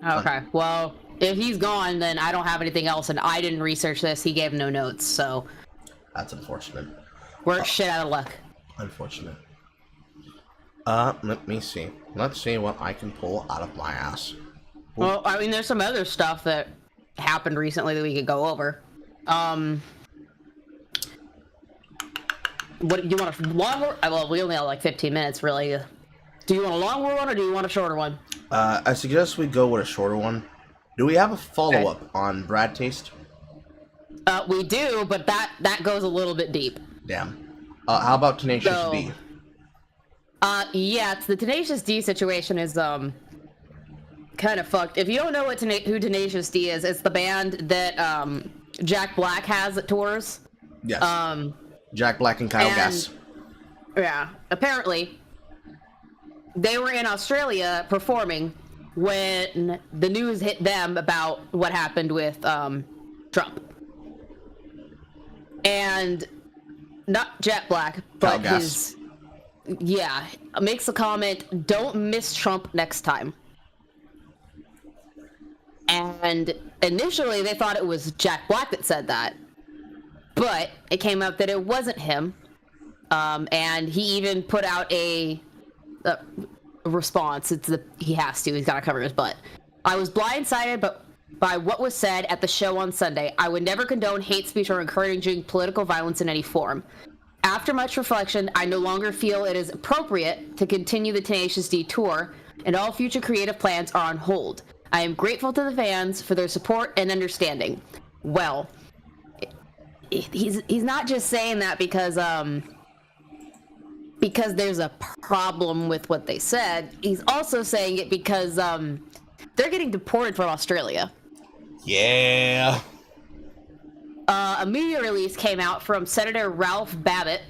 Okay, well, if he's gone, then I don't have anything else, and I didn't research this. He gave no notes, so... That's unfortunate. We're shit out of luck. Unfortunate. Let me see. Let's see what I can pull out of my ass. Well, I mean, there's some other stuff that happened recently that we could go over. What do you want, a long one? Well, we only have like 15 minutes, really. Do you want a longer one or do you want a shorter one? I suggest we go with a shorter one. Do we have a follow-up on Brad Taste? We do, but that goes a little bit deep. Damn. How about Tenacious D? Yeah, the Tenacious D situation is, kind of fucked. If you don't know who Tenacious D is, it's the band that, Jack Black has at tours. Yes. Jack Black and Kyle Gass. Yeah, apparently, they were in Australia performing when the news hit them about what happened with, Trump. And not Jack Black, but his... Yeah, makes a comment, don't miss Trump next time. And initially they thought it was Jack Black that said that. But it came out that it wasn't him, and he even put out a response. He has to. He's got to cover his butt. I was blindsided, by what was said at the show on Sunday. I would never condone hate speech or encouraging political violence in any form. After much reflection, I no longer feel it is appropriate to continue the Tenacious D tour, and all future creative plans are on hold. I am grateful to the fans for their support and understanding. Well, he's not just saying that because there's a problem with what they said. He's also saying it because they're getting deported from Australia. Yeah. A media release came out from Senator Ralph Babbitt,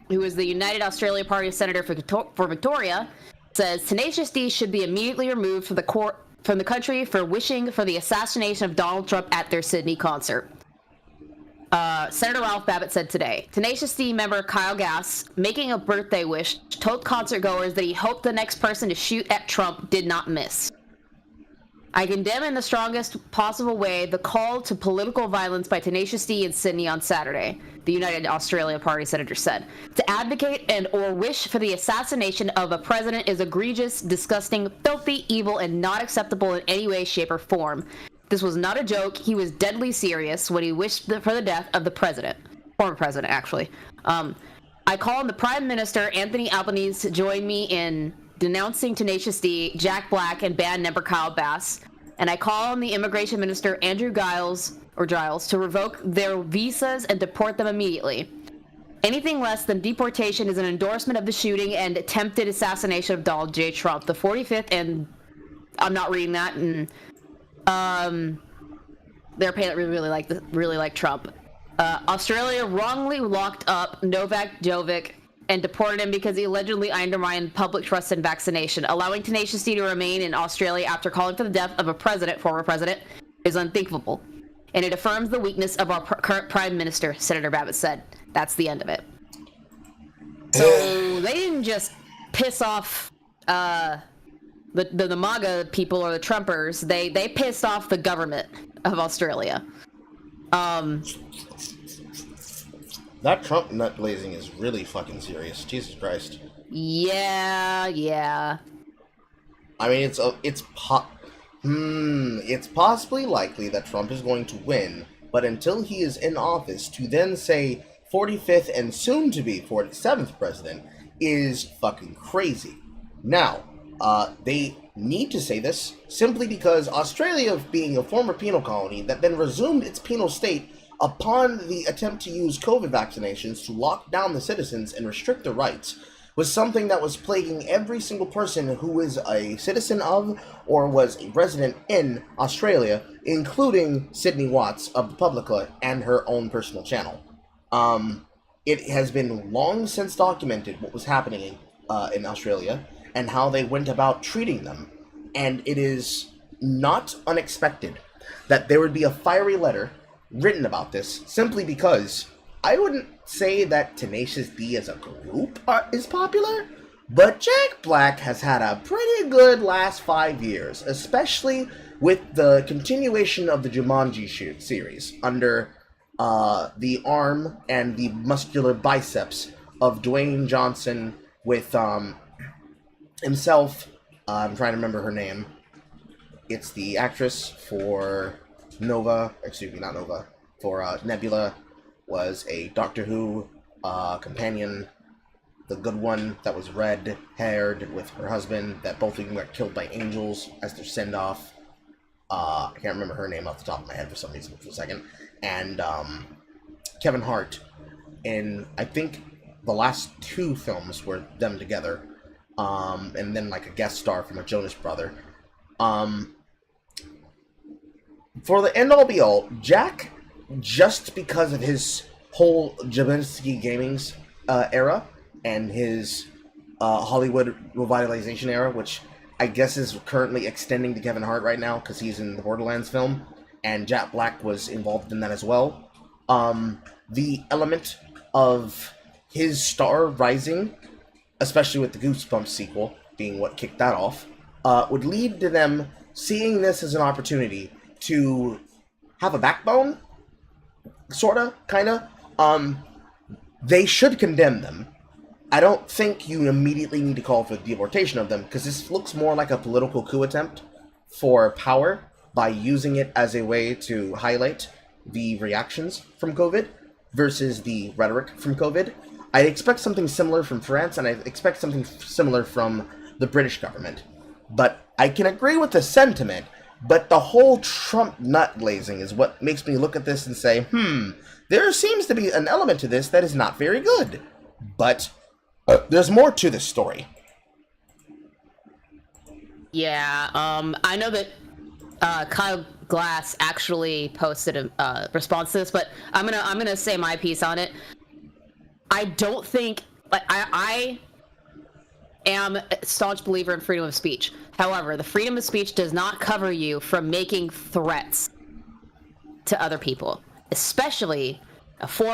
who is the United Australia Party senator for Victoria, says Tenacious D should be immediately removed from the country for wishing for the assassination of Donald Trump at their Sydney concert. Senator Ralph Babbitt said today, Tenacious D member Kyle Gass, making a birthday wish, told concertgoers that he hoped the next person to shoot at Trump did not miss. I condemn in the strongest possible way the call to political violence by Tenacious D in Sydney on Saturday, the United Australia Party senator said. To advocate and or wish for the assassination of a president is egregious, disgusting, filthy, evil, and not acceptable in any way, shape, or form. This was not a joke. He was deadly serious when he wished for the death of the president. Former president, actually. I call on the Prime Minister, Anthony Albanese, to join me in denouncing Tenacious D, Jack Black, and band member Kyle Bass. And I call on the Immigration Minister, Andrew Giles, to revoke their visas and deport them immediately. Anything less than deportation is an endorsement of the shooting and attempted assassination of Donald J. Trump, the 45th, and I'm not reading that, and they're apparently really like Trump. Australia wrongly locked up Novak Djokovic and deported him because he allegedly undermined public trust in vaccination. Allowing Tenacious D to remain in Australia after calling for the death of a former president, is unthinkable. And it affirms the weakness of our current Prime Minister, Senator Babbitt said. That's the end of it. So they didn't just piss off the MAGA people or the Trumpers. They pissed off the government of Australia. That Trump nut blazing is really fucking serious. Jesus Christ. Yeah. I mean, it's possibly likely that Trump is going to win, but until he is in office, to then say 45th and soon to be 47th president is fucking crazy. Now, they need to say this simply because Australia, being a former penal colony that then resumed its penal state upon the attempt to use COVID vaccinations to lock down the citizens and restrict their rights, was something that was plaguing every single person who is a citizen of or was a resident in Australia, including Sydney Watts of the Publica and her own personal channel. It has been long since documented what was happening in Australia and how they went about treating them, and it is not unexpected that there would be a fiery letter written about this, simply because I wouldn't say that Tenacious D as a group is popular, but Jack Black has had a pretty good last 5 years, especially with the continuation of the Jumanji series under the arm and the muscular biceps of Dwayne Johnson with himself. I'm trying to remember her name. It's the actress for for Nebula, was a Doctor Who companion, the good one that was red-haired with her husband, that both of them got killed by angels as their send-off. I can't remember her name off the top of my head for some reason for a second. And Kevin Hart, in I think the last 2 films were them together, and then like a guest star from a Jonas brother. For the end all be all, Jack, just because of his whole Jabinski Gaming's era and his Hollywood revitalization era, which I guess is currently extending to Kevin Hart right now because he's in the Borderlands film, and Jack Black was involved in that as well. The element of his star rising, especially with the Goosebumps sequel being what kicked that off, would lead to them seeing this as an opportunity to have a backbone, sorta, kinda, They should condemn them. I don't think you immediately need to call for the deportation of them, because this looks more like a political coup attempt for power by using it as a way to highlight the reactions from COVID versus the rhetoric from COVID. I expect something similar from France, and I expect something similar from the British government. But I can agree with the sentiment, but the whole Trump nut glazing is what makes me look at this and say, there seems to be an element to this that is not very good. But there's more to this story. Yeah, I know that Kyle Glass actually posted a response to this, but I'm gonna say my piece on it. I don't think, like, I am a staunch believer in freedom of speech. However, the freedom of speech does not cover you from making threats to other people, especially a former